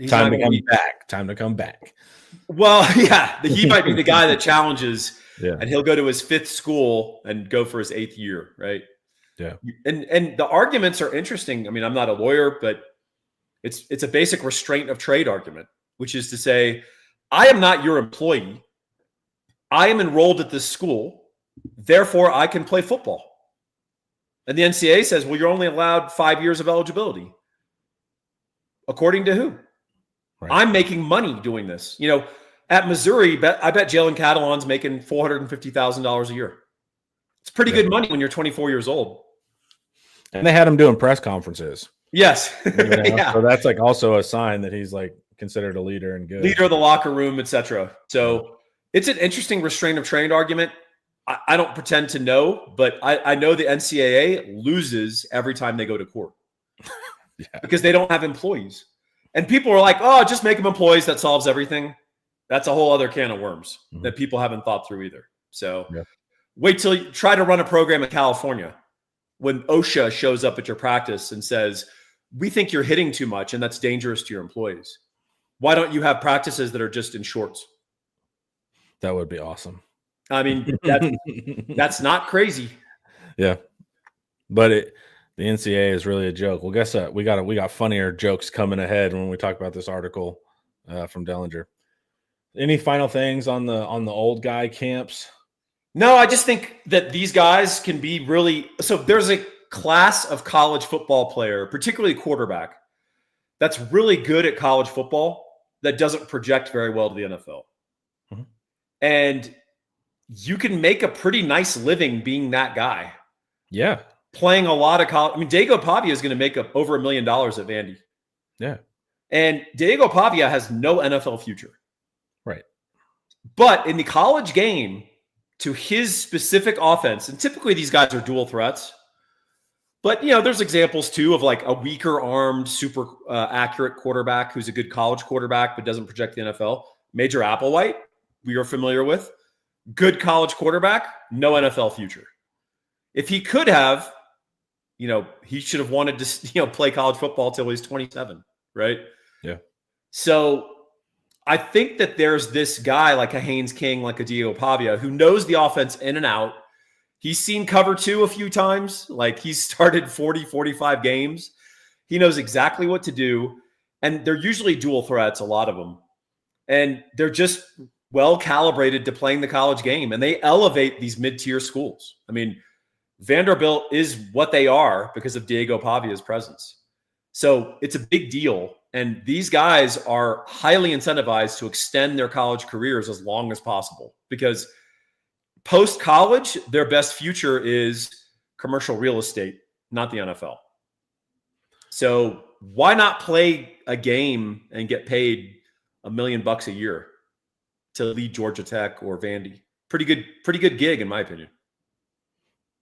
Speaker 1: time to come back. Time to come back.
Speaker 2: Well, yeah, he might be the guy that challenges,
Speaker 1: yeah,
Speaker 2: and he'll go to his 5th school and go for his 8th year, right?
Speaker 1: Yeah.
Speaker 2: And the arguments are interesting. I mean, I'm not a lawyer, but it's a basic restraint of trade argument, which is to say, I am not your employee. I am enrolled at this school. Therefore, I can play football. And the NCAA says, well, you're only allowed 5 years of eligibility. According to who? Right. I'm making money doing this. You know, at Missouri, I bet Jalen Catalon's making $450,000 a year. It's pretty good money when you're 24 years old.
Speaker 1: And they had him doing press conferences.
Speaker 2: Yes.
Speaker 1: You know? Yeah. So that's like also a sign that he's like considered a leader and good.
Speaker 2: Leader of the locker room, etc. So it's an interesting restraint of trade argument. I don't pretend to know, but I know the NCAA loses every time they go to court because they don't have employees. And people are like, oh, just make them employees. That solves everything. That's a whole other can of worms that people haven't thought through either. So wait till you try to run a program in California when OSHA shows up at your practice and says, we think you're hitting too much and that's dangerous to your employees. Why don't you have practices that are just in shorts?
Speaker 1: That would be awesome.
Speaker 2: I mean, that's not crazy.
Speaker 1: Yeah. But the NCAA is really a joke. Well, guess what? We got funnier jokes coming ahead when we talk about this article from Dellinger. Any final things on the old guy camps?
Speaker 2: No, I just think that these guys can be really – so there's a class of college football player, particularly quarterback, that's really good at college football that doesn't project very well to the NFL. Mm-hmm. And you can make a pretty nice living being that guy.
Speaker 1: Yeah.
Speaker 2: Playing a lot of college. I mean, Diego Pavia is going to make up over $1 million at Vandy.
Speaker 1: Yeah.
Speaker 2: And Diego Pavia has no NFL future.
Speaker 1: Right.
Speaker 2: But in the college game, to his specific offense, and typically these guys are dual threats, but, you know, there's examples too of like a weaker armed, super accurate quarterback who's a good college quarterback but doesn't project the NFL. Major Applewhite, we are familiar with. Good college quarterback, no NFL future. If he could have, you know, he should have wanted to, you know, play college football till he's 27, right?
Speaker 1: Yeah.
Speaker 2: So I think that there's this guy like a Haynes King, like a Diego Pavia, who knows the offense in and out. He's seen cover 2 a few times. Like he's started 40, 45 games. He knows exactly what to do. And they're usually dual threats, a lot of them. And they're just well calibrated to playing the college game. And they elevate these mid-tier schools. I mean, Vanderbilt is what they are because of Diego Pavia's presence. So it's a big deal. And these guys are highly incentivized to extend their college careers as long as possible because post-college, their best future is commercial real estate, not the NFL. So why not play a game and get paid $1 million a year to lead Georgia Tech or Vandy? Pretty good gig, in my opinion.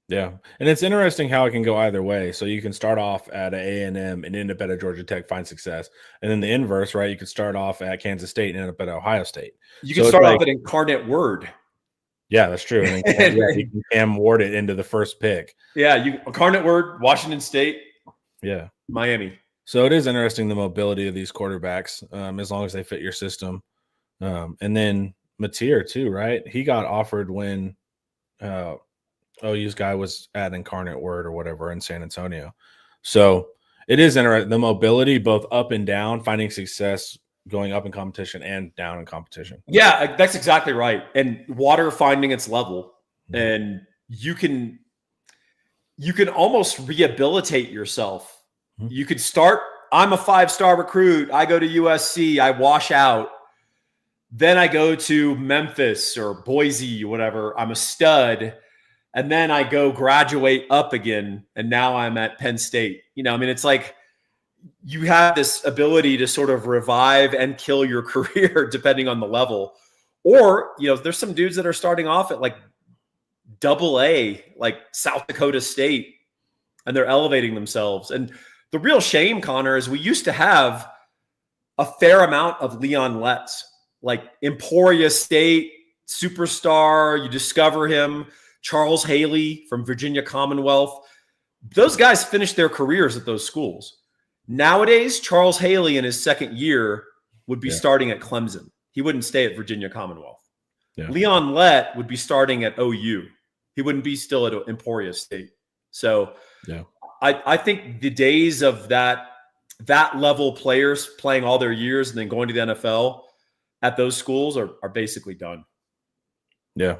Speaker 1: Yeah, and it's interesting how it can go either way. So you can start off at A&M and end up at a Georgia Tech, find success. And then the inverse, right? You could start off at Kansas State and end up at Ohio State.
Speaker 2: You can start off at Incarnate Word.
Speaker 1: Yeah, that's true. And then you can Cam Ward it into the first pick.
Speaker 2: Yeah, Incarnate Word, Washington State.
Speaker 1: Yeah.
Speaker 2: Miami.
Speaker 1: So it is interesting, the mobility of these quarterbacks, as long as they fit your system. And then Mateer too, right? He got offered when OU's guy was at Incarnate Word or whatever in San Antonio. So it is interesting. The mobility, both up and down, finding success going up in competition and down in competition.
Speaker 2: Yeah, that's exactly right. And water finding its level, and you can almost rehabilitate yourself.
Speaker 1: Mhm.
Speaker 2: You could start, I'm a 5-star recruit. I go to USC, I wash out. Then I go to Memphis or Boise, whatever. I'm a stud. And then I go graduate up again. And now I'm at Penn State. I mean, it's like you have this ability to sort of revive and kill your career depending on the level. Or, there's some dudes that are starting off at like AA, like South Dakota State, and they're elevating themselves. And the real shame, Connor, is we used to have a fair amount of Leon Letts, like Emporia State, superstar. You discover him. Charles Haley from Virginia Commonwealth. Those guys finished their careers at those schools. Nowadays, Charles Haley in his second year would be starting at Clemson. He wouldn't stay at Virginia Commonwealth. Yeah. Leon Lett would be starting at OU. He wouldn't be still at Emporia State. So I think the days of that level players playing all their years and then going to the NFL at those schools are basically done.
Speaker 1: Yeah.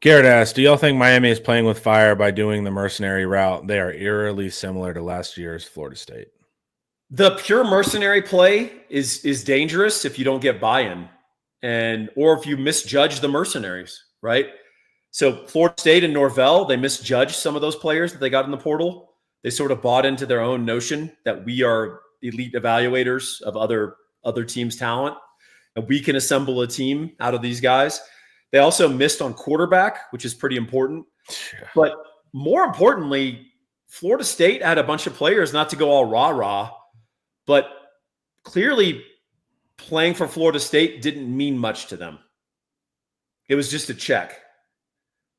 Speaker 1: Garrett asked, do y'all think Miami is playing with fire by doing the mercenary route? They are eerily similar to last year's Florida State.
Speaker 2: The pure mercenary play is dangerous if you don't get buy-in or if you misjudge the mercenaries, right? So Florida State and Norvell, they misjudged some of those players that they got in the portal. They sort of bought into their own notion that we are elite evaluators of other teams' talent, and we can assemble a team out of these guys. They also missed on quarterback, which is pretty important. But more importantly, Florida State had a bunch of players, not to go all rah-rah, but clearly playing for Florida State didn't mean much to them. It was just a check.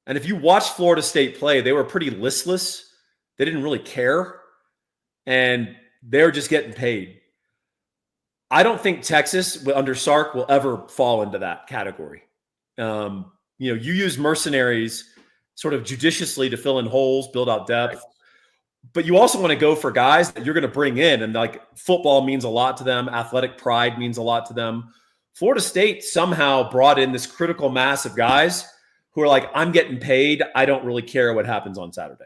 Speaker 2: And if you watched Florida State play, they were pretty listless. They didn't really care. And they were just getting paid. I don't think Texas under Sark will ever fall into that category. You use mercenaries sort of judiciously to fill in holes, build out depth, but you also want to go for guys that you're going to bring in. And like football means a lot to them. Athletic pride means a lot to them. Florida State somehow brought in this critical mass of guys who are like, I'm getting paid. I don't really care what happens on Saturday.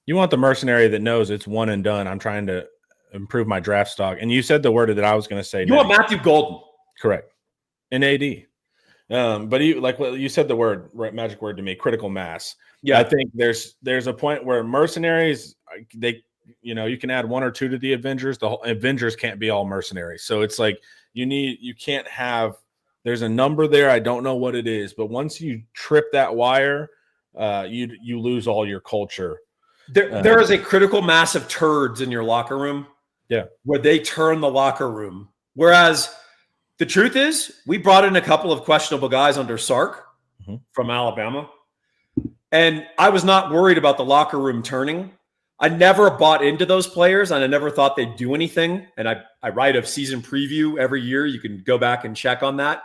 Speaker 1: You want the mercenary that knows it's one and done. I'm trying to improve my draft stock. And you said the word that I was going to say.
Speaker 2: You want Matthew Golden.
Speaker 1: Correct. And AD. But you said the word, right, magic word to me, critical mass. Yeah, I think there's a point where mercenaries, you can add one or two to the Avengers. The whole Avengers can't be all mercenaries. So it's like you can't have. There's a number there. I don't know what it is, but once you trip that wire, you lose all your culture.
Speaker 2: There is a critical mass of turds in your locker room.
Speaker 1: Yeah,
Speaker 2: where they turn the locker room. Whereas the truth is, we brought in a couple of questionable guys under Sark from Alabama, and I was not worried about the locker room turning. I never bought into those players, and I never thought they'd do anything. And I write a season preview every year. You can go back and check on that.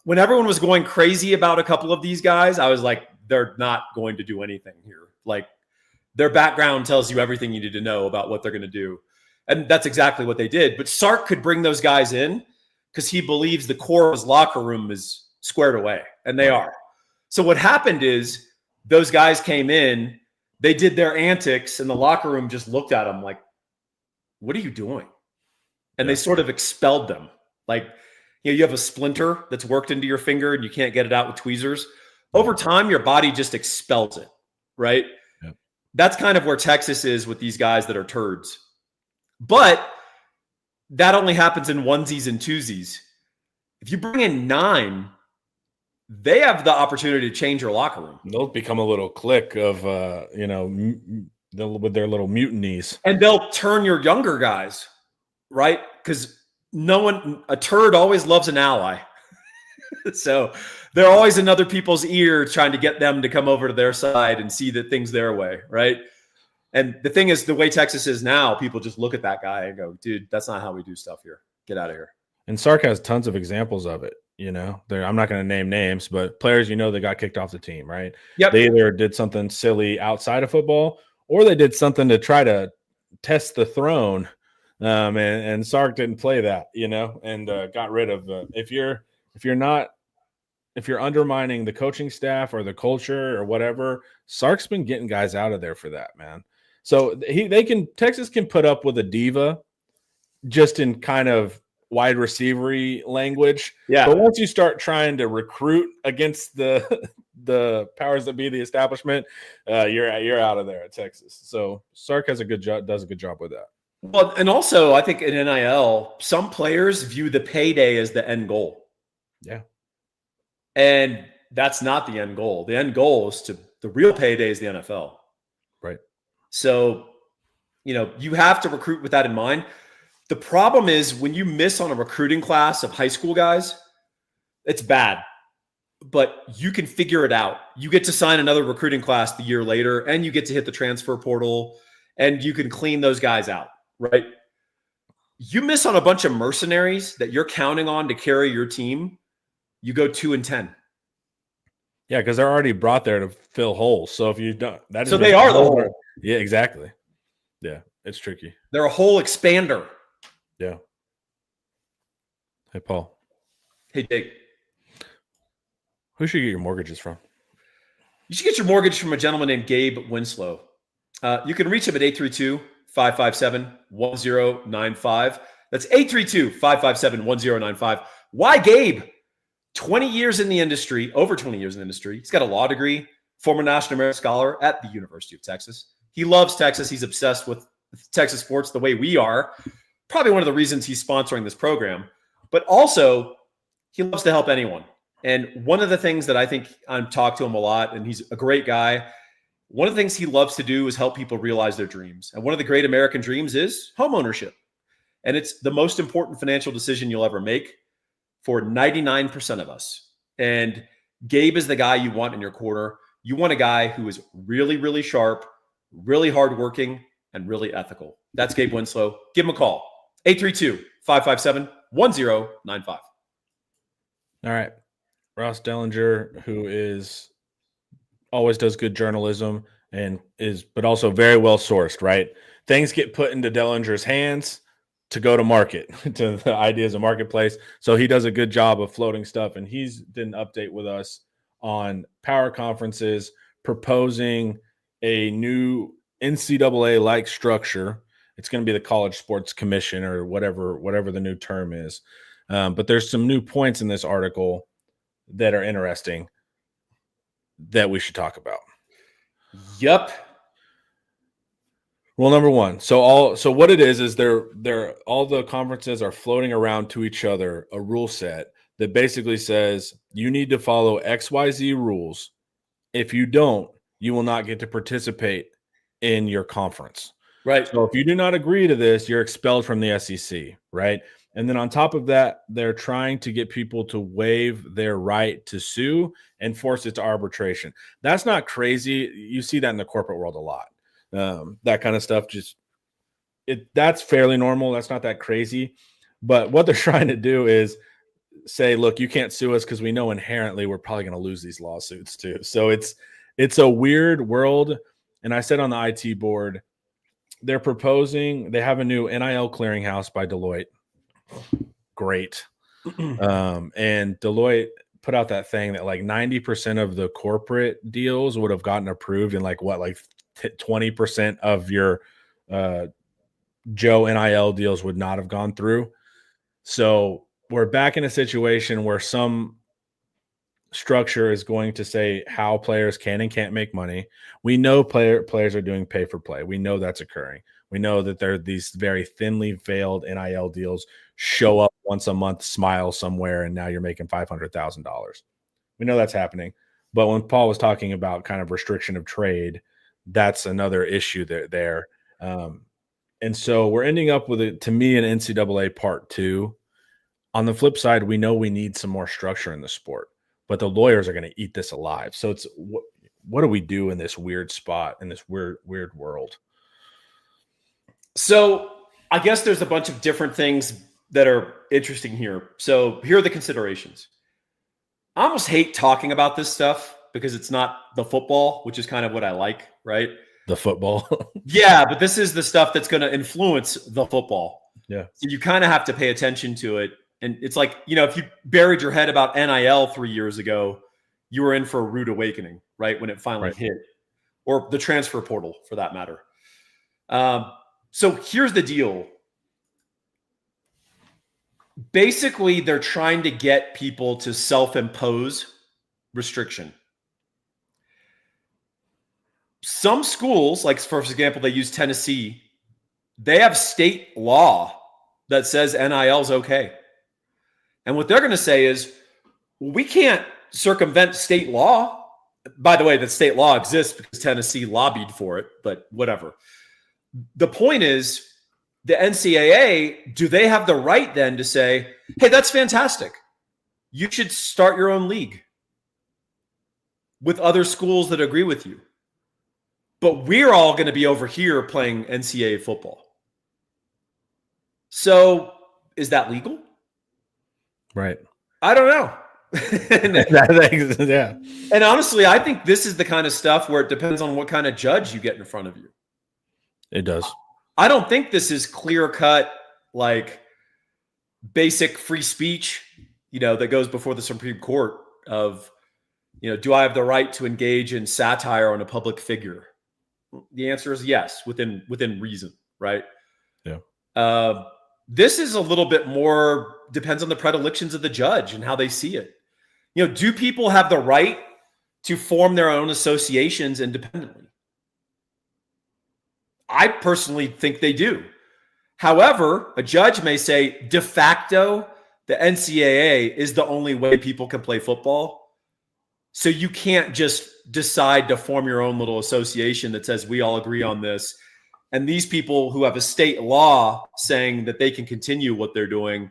Speaker 2: When everyone was going crazy about a couple of these guys, I was like, they're not going to do anything here. Like, their background tells you everything you need to know about what they're going to do. And that's exactly what they did. But Sark could bring those guys in because he believes the core of his locker room is squared away, and they are. So what happened is those guys came in, they did their antics, and the locker room just looked at them like, what are you doing? And they sort of expelled them. Like, you have a splinter that's worked into your finger and you can't get it out with tweezers. Over time, your body just expels it, right? Yeah. That's kind of where Texas is with these guys that are turds. But that only happens in onesies and twosies. If you bring in 9, they have the opportunity to change your locker room.
Speaker 1: They'll become a little clique of, with their little mutinies.
Speaker 2: And they'll turn your younger guys, right? Because a turd always loves an ally. So they're always in other people's ear trying to get them to come over to their side and see that things their way, right? And the thing is, the way Texas is now, people just look at that guy and go, dude, that's not how we do stuff here. Get out of here.
Speaker 1: And Sark has tons of examples of it. I'm not going to name names, but players, that got kicked off the team, right?
Speaker 2: Yep.
Speaker 1: They either did something silly outside of football or they did something to try to test the throne. And Sark didn't play that, and got rid of if you're undermining the coaching staff or the culture or whatever, Sark's been getting guys out of there for that, man. So Texas can put up with a diva just in kind of wide receivery language.
Speaker 2: Yeah.
Speaker 1: But once you start trying to recruit against the powers that be, the establishment, you're out of there at Texas. So Sark does a good job with that.
Speaker 2: Well, and also I think in NIL, some players view the payday as the end goal.
Speaker 1: Yeah.
Speaker 2: And that's not the end goal. The end goal is the real payday is the NFL.
Speaker 1: Right.
Speaker 2: So, you have to recruit with that in mind. The problem is when you miss on a recruiting class of high school guys, it's bad, but you can figure it out. You get to sign another recruiting class the year later, and you get to hit the transfer portal, and you can clean those guys out, right? You miss on a bunch of mercenaries that you're counting on to carry your team, you go 2-10.
Speaker 1: Yeah, because they're already brought there to fill holes. So if you don't,
Speaker 2: so they are the hole.
Speaker 1: Yeah, exactly. Yeah, it's tricky.
Speaker 2: They're a whole expander.
Speaker 1: Yeah. Hey, Paul.
Speaker 2: Hey, Jake.
Speaker 1: Who should you get your mortgages from?
Speaker 2: You should get your mortgage from a gentleman named Gabe Winslow. You can reach him at 832-557-1095. That's 832-557-1095. Why Gabe? 20 years in the industry, over 20 years in the industry. He's got a law degree, former National Merit Scholar at the University of Texas. He loves Texas. He's obsessed with Texas sports the way we are. Probably one of the reasons he's sponsoring this program. But also, he loves to help anyone. And one of the things that I think I've talked to him a lot, and he's a great guy, one of the things he loves to do is help people realize their dreams. And one of the great American dreams is home ownership. And it's the most important financial decision you'll ever make for 99% of us. And Gabe is the guy you want in your corner. You want a guy who is really, really sharp, really hardworking, and really ethical. That's Gabe Winslow. Give him a call. 832-557-1095.
Speaker 1: All right. Ross Dellinger, who always does good journalism but also very well sourced, right? Things get put into Dellinger's hands to go to market, to the ideas of marketplace. So he does a good job of floating stuff. And he's did an update with us on power conferences, proposing a new NCAA-like structure. It's going to be the College Sports Commission or whatever the new term is. But there's some new points in this article that are interesting that we should talk about.
Speaker 2: Yep.
Speaker 1: Rule number one. So what it is they're all the conferences are floating around to each other a rule set that basically says you need to follow XYZ rules. If you don't, you will not get to participate in your conference.
Speaker 2: Right.
Speaker 1: So if you do not agree to this, you're expelled from the SEC, right? And then on top of that, they're trying to get people to waive their right to sue and force it to arbitration. That's not crazy. You see that in the corporate world a lot. That kind of stuff, that's fairly normal. That's not that crazy. But what they're trying to do is say, look, you can't sue us because we know inherently we're probably going to lose these lawsuits too. So it's a weird world. And I said on the IT board, they have a new NIL clearinghouse by Deloitte. Great. And Deloitte put out that thing that like 90% of the corporate deals would have gotten approved in 20% of your Joe NIL deals would not have gone through. So we're back in a situation where some structure is going to say how players can and can't make money. We know players are doing pay for play. We know that's occurring. We know that there are these very thinly veiled NIL deals show up once a month, smile somewhere, and now you're making $500,000. We know that's happening. But when Paul was talking about kind of restriction of trade, that's another issue there. And so we're ending up with, to me, an NCAA part 2. On the flip side, we know we need some more structure in the sport, but the lawyers are going to eat this alive. So it's what do we do in this weird spot, in this weird world?
Speaker 2: So I guess there's a bunch of different things that are interesting here. So here are the considerations. I almost hate talking about this stuff because it's not the football, which is kind of what I like, right?
Speaker 1: The football.
Speaker 2: Yeah, but this is the stuff that's going to influence the football.
Speaker 1: Yeah.
Speaker 2: So you kind of have to pay attention to it. And it's like, if you buried your head about NIL 3 years ago, you were in for a rude awakening, right? When it finally hit, or the transfer portal for that matter. So here's the deal. Basically, they're trying to get people to self-impose restriction. Some schools, like for example, they use Tennessee, they have state law that says NIL is okay. And what they're going to say is, we can't circumvent state law. By the way, that state law exists because Tennessee lobbied for it, but whatever. The point is, the NCAA, do they have the right then to say, hey, that's fantastic. You should start your own league with other schools that agree with you. But we're all going to be over here playing NCAA football. So is that legal?
Speaker 1: Right.
Speaker 2: I don't know.
Speaker 1: Yeah.
Speaker 2: And honestly, I think this is the kind of stuff where it depends on what kind of judge you get in front of you.
Speaker 1: It does.
Speaker 2: I don't think this is clear cut, like basic free speech, that goes before the Supreme Court of, do I have the right to engage in satire on a public figure? The answer is yes, within reason, right?
Speaker 1: Yeah.
Speaker 2: This is a little bit more, depends on the predilections of the judge and how they see it. Do people have the right to form their own associations independently? I personally think they do. However, a judge may say de facto, the NCAA is the only way people can play football. So you can't just decide to form your own little association that says we all agree on this. And these people who have a state law saying that they can continue what they're doing,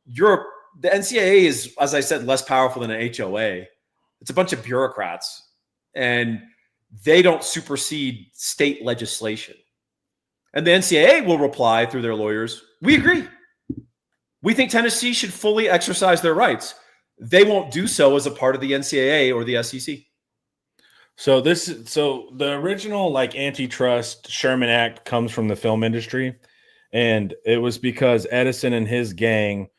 Speaker 2: the NCAA is, as I said, less powerful than an HOA. It's a bunch of bureaucrats, and they don't supersede state legislation. And the NCAA will reply through their lawyers, we agree. We think Tennessee should fully exercise their rights. They won't do so as a part of the NCAA or the SEC.
Speaker 1: So the original antitrust Sherman Act comes from the film industry, and it was because Edison and his gang,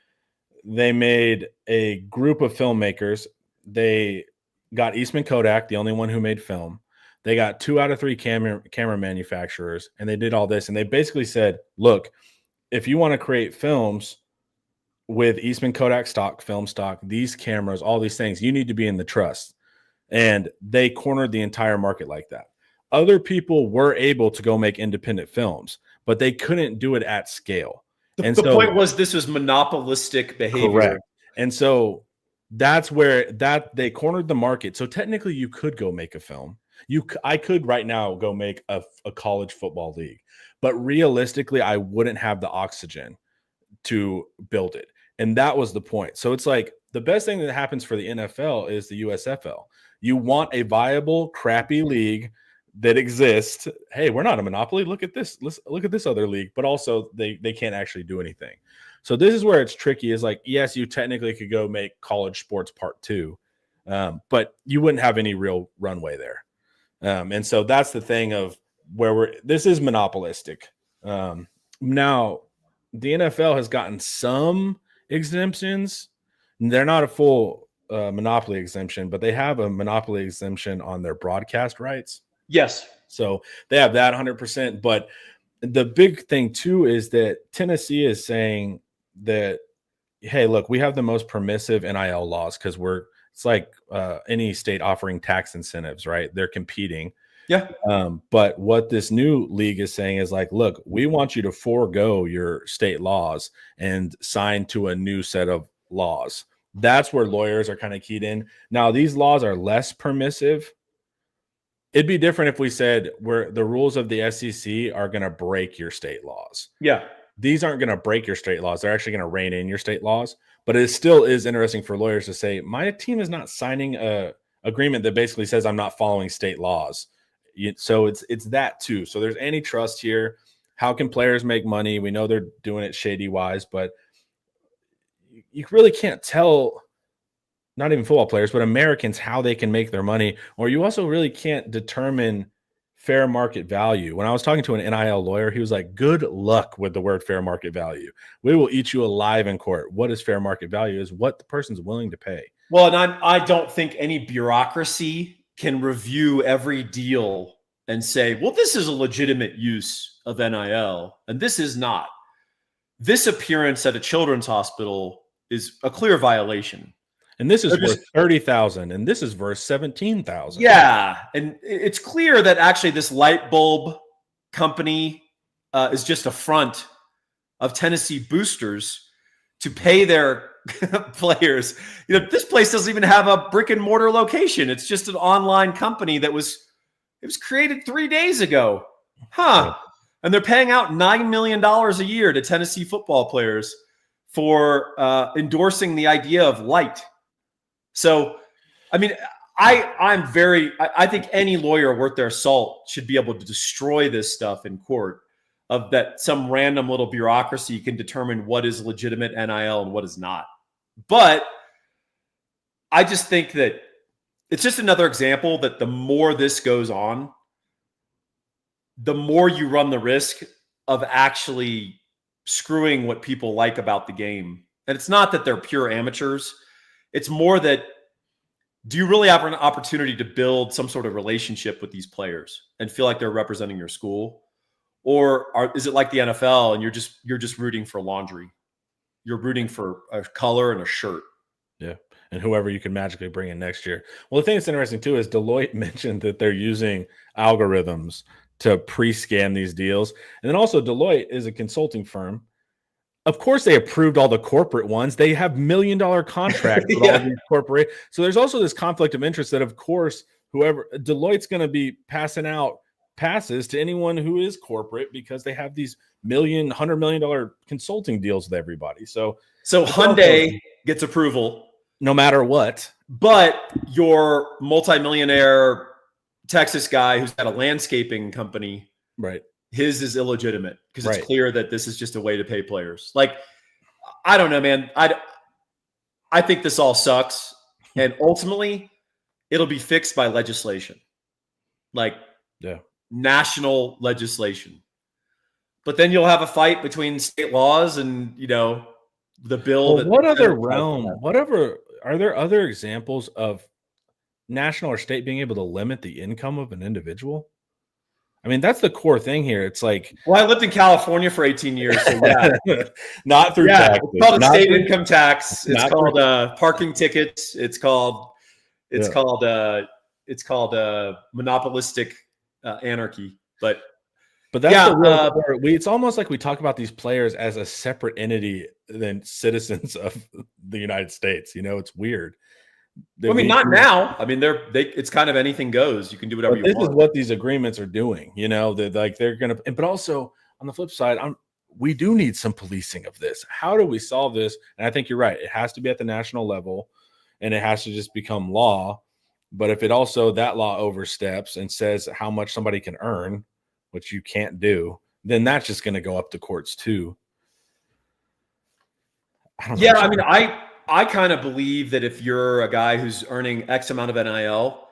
Speaker 1: they made a group of filmmakers. They got Eastman Kodak, the only one who made film. They got 2 out of 3 camera manufacturers, and they did all this. And they basically said, look, if you want to create films with Eastman Kodak film stock, these cameras, all these things, you need to be in the trust. And they cornered the entire market like that. Other people were able to go make independent films, but they couldn't do it at scale.
Speaker 2: The point was this was monopolistic behavior.
Speaker 1: Correct. And so that's where they cornered the market. So technically you could go make a film. I could right now go make a college football league, but realistically, I wouldn't have the oxygen to build it. And that was the point. So it's like the best thing that happens for the NFL is the USFL. You want a viable, crappy league that exists. Hey, we're not a monopoly. Look at this. Look at this other league, but also they can't actually do anything. So this is where it's tricky. Is like, yes, you technically could go make college sports part 2, but you wouldn't have any real runway there. And so that's the thing of where this is monopolistic. Now, the NFL has gotten some exemptions. They're not a full monopoly exemption, but they have a monopoly exemption on their broadcast rights.
Speaker 2: Yes.
Speaker 1: So they have that 100%. But the big thing, too, is that Tennessee is saying that, hey, look, we have the most permissive NIL laws because it's like any state offering tax incentives, right? They're competing.
Speaker 2: Yeah.
Speaker 1: But what this new league is saying is like, look, we want you to forego your state laws and sign to a new set of laws. That's where lawyers are kind of keyed in. Now, these laws are less permissive. It'd be different if we said where the rules of the SEC are going to break your state laws.
Speaker 2: Yeah.
Speaker 1: These aren't going to break your state laws. They're actually going to rein in your state laws. But it still is interesting for lawyers to say, my team is not signing a agreement that basically says I'm not following state laws. So it's that too. So there's antitrust here. How can players make money? We know they're doing it shady wise, but you really can't tell, not even football players, but Americans, how they can make their money, or you also really can't determine fair market value. When I was talking to an NIL lawyer, he was like, good luck with the word fair market value. We will eat you alive in court. What is fair market value is what the person's willing to pay.
Speaker 2: Well, and I don't think any bureaucracy can review every deal and say, well, this is a legitimate use of NIL, and this is not. This appearance at a children's hospital is a clear violation.
Speaker 1: And this is worth 30,000, and this is worth 17,000.
Speaker 2: Yeah, and it's clear that actually this light bulb company is just a front of Tennessee boosters to pay their players. This place doesn't even have a brick and mortar location. It's just an online company that was created 3 days ago. Huh. And they're paying out $9 million a year to Tennessee football players for endorsing the idea of light. So, I mean, I think any lawyer worth their salt should be able to destroy this stuff in court, of that some random little bureaucracy can determine what is legitimate NIL and what is not. But I just think that it's just another example that the more this goes on, the more you run the risk of actually screwing what people like about the game. And it's not that they're pure amateurs. It's more that, do you really have an opportunity to build some sort of relationship with these players and feel like they're representing your school? Or is it like the NFL and you're just rooting for laundry? You're rooting for a color and a shirt.
Speaker 1: Yeah. And whoever you can magically bring in next year. Well, the thing that's interesting too is Deloitte mentioned that they're using algorithms to pre-scan these deals. And then also Deloitte is a consulting firm. Of course, they approved all the corporate ones. They have $1 million contracts with all of these corporate. So there's also this conflict of interest that, of course, whoever Deloitte's going to be passing out passes to anyone who is corporate because they have these $100 million consulting deals with everybody. So
Speaker 2: Hyundai gets approval
Speaker 1: no matter what.
Speaker 2: But your multimillionaire Texas guy who's got a landscaping company,
Speaker 1: right?
Speaker 2: His is illegitimate because it's clear that this is just a way to pay players. Like, I don't know, man. I think this all sucks. And ultimately, it'll be fixed by legislation. Like, national legislation. But then you'll have a fight between state laws and, the bill.
Speaker 1: Well, what other realm, are there other examples of national or state being able to limit the income of an individual? I mean, that's the core thing here. It's like,
Speaker 2: well, I lived in California for 18 years. So
Speaker 1: not through taxes.
Speaker 2: It's called a state income tax. It's called parking tickets. It's called monopolistic anarchy. But
Speaker 1: that's the real it's almost like we talk about these players as a separate entity than citizens of the United States. It's weird.
Speaker 2: Not now. I mean, it's kind of anything goes. You can do whatever you want.
Speaker 1: This is what these agreements are doing. They're going to. But also on the flip side, we do need some policing of this. How do we solve this? And I think you're right. It has to be at the national level, and it has to just become law. But if it also that law oversteps and says how much somebody can earn, which you can't do, then that's just going to go up to courts too.
Speaker 2: I kind of believe that if you're a guy who's earning X amount of NIL,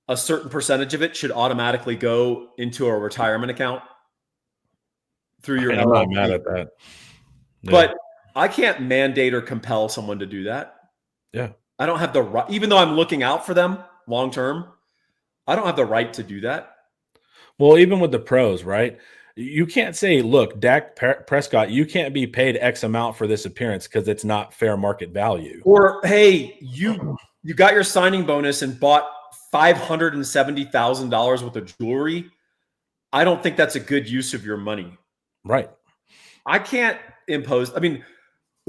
Speaker 2: a certain percentage of it should automatically go into a retirement account through your.
Speaker 1: I'm not mad at that.
Speaker 2: Yeah. But I can't mandate or compel someone to do that.
Speaker 1: Yeah.
Speaker 2: I don't have the right, even though I'm looking out for them long term, I don't have the right to do that.
Speaker 1: Well, even with the pros, right? You can't say, look, Dak Prescott, you can't be paid X amount for this appearance because it's not fair market value.
Speaker 2: Or, hey, you got your signing bonus and bought $570,000 worth of jewelry. I don't think that's a good use of your money.
Speaker 1: Right.
Speaker 2: I can't impose. I mean,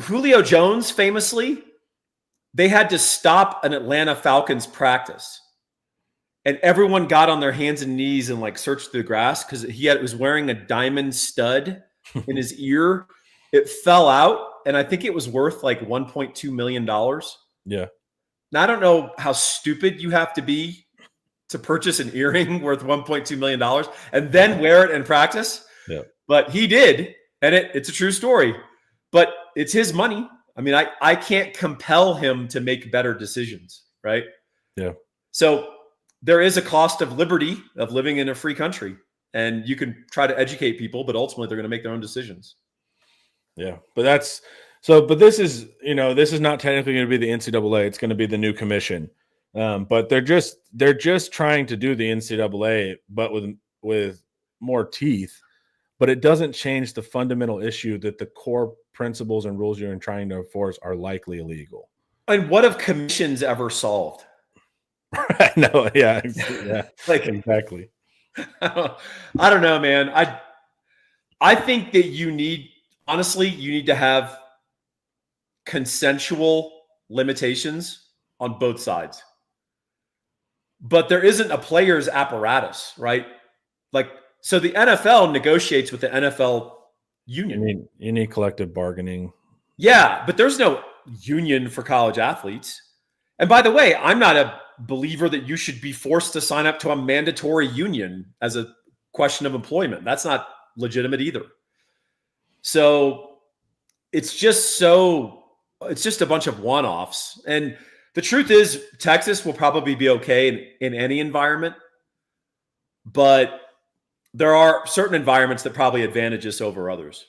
Speaker 2: Julio Jones famously, they had to stop an Atlanta Falcons practice. And everyone got on their hands and knees and searched through the grass because was wearing a diamond stud in his ear. It fell out, and I think it was worth $1.2 million.
Speaker 1: Yeah.
Speaker 2: Now, I don't know how stupid you have to be to purchase an earring worth $1.2 million and then wear it in practice.
Speaker 1: Yeah.
Speaker 2: But he did, and it's a true story. But it's his money. I mean, I can't compel him to make better decisions, right?
Speaker 1: Yeah.
Speaker 2: So there is a cost of liberty of living in a free country, and you can try to educate people, but ultimately they're going to make their own decisions.
Speaker 1: Yeah, but but this is, this is not technically going to be the NCAA. It's going to be the new commission. But they're just trying to do the NCAA, but with more teeth. But it doesn't change the fundamental issue that the core principles and rules you're trying to enforce are likely illegal.
Speaker 2: And what have commissions ever solved?
Speaker 1: No, yeah,
Speaker 2: Like,
Speaker 1: exactly.
Speaker 2: I don't know, man. I think that you need to have consensual limitations on both sides. But there isn't a player's apparatus, right? Like, so the NFL negotiates with the NFL union.
Speaker 1: You need collective bargaining.
Speaker 2: Yeah, but there's no union for college athletes. And by the way, I'm not a believer that you should be forced to sign up to a mandatory union as a question of employment. That's not legitimate either. So it's just a bunch of one-offs. And the truth is, Texas will probably be okay in any environment, but there are certain environments that probably advantage us over others.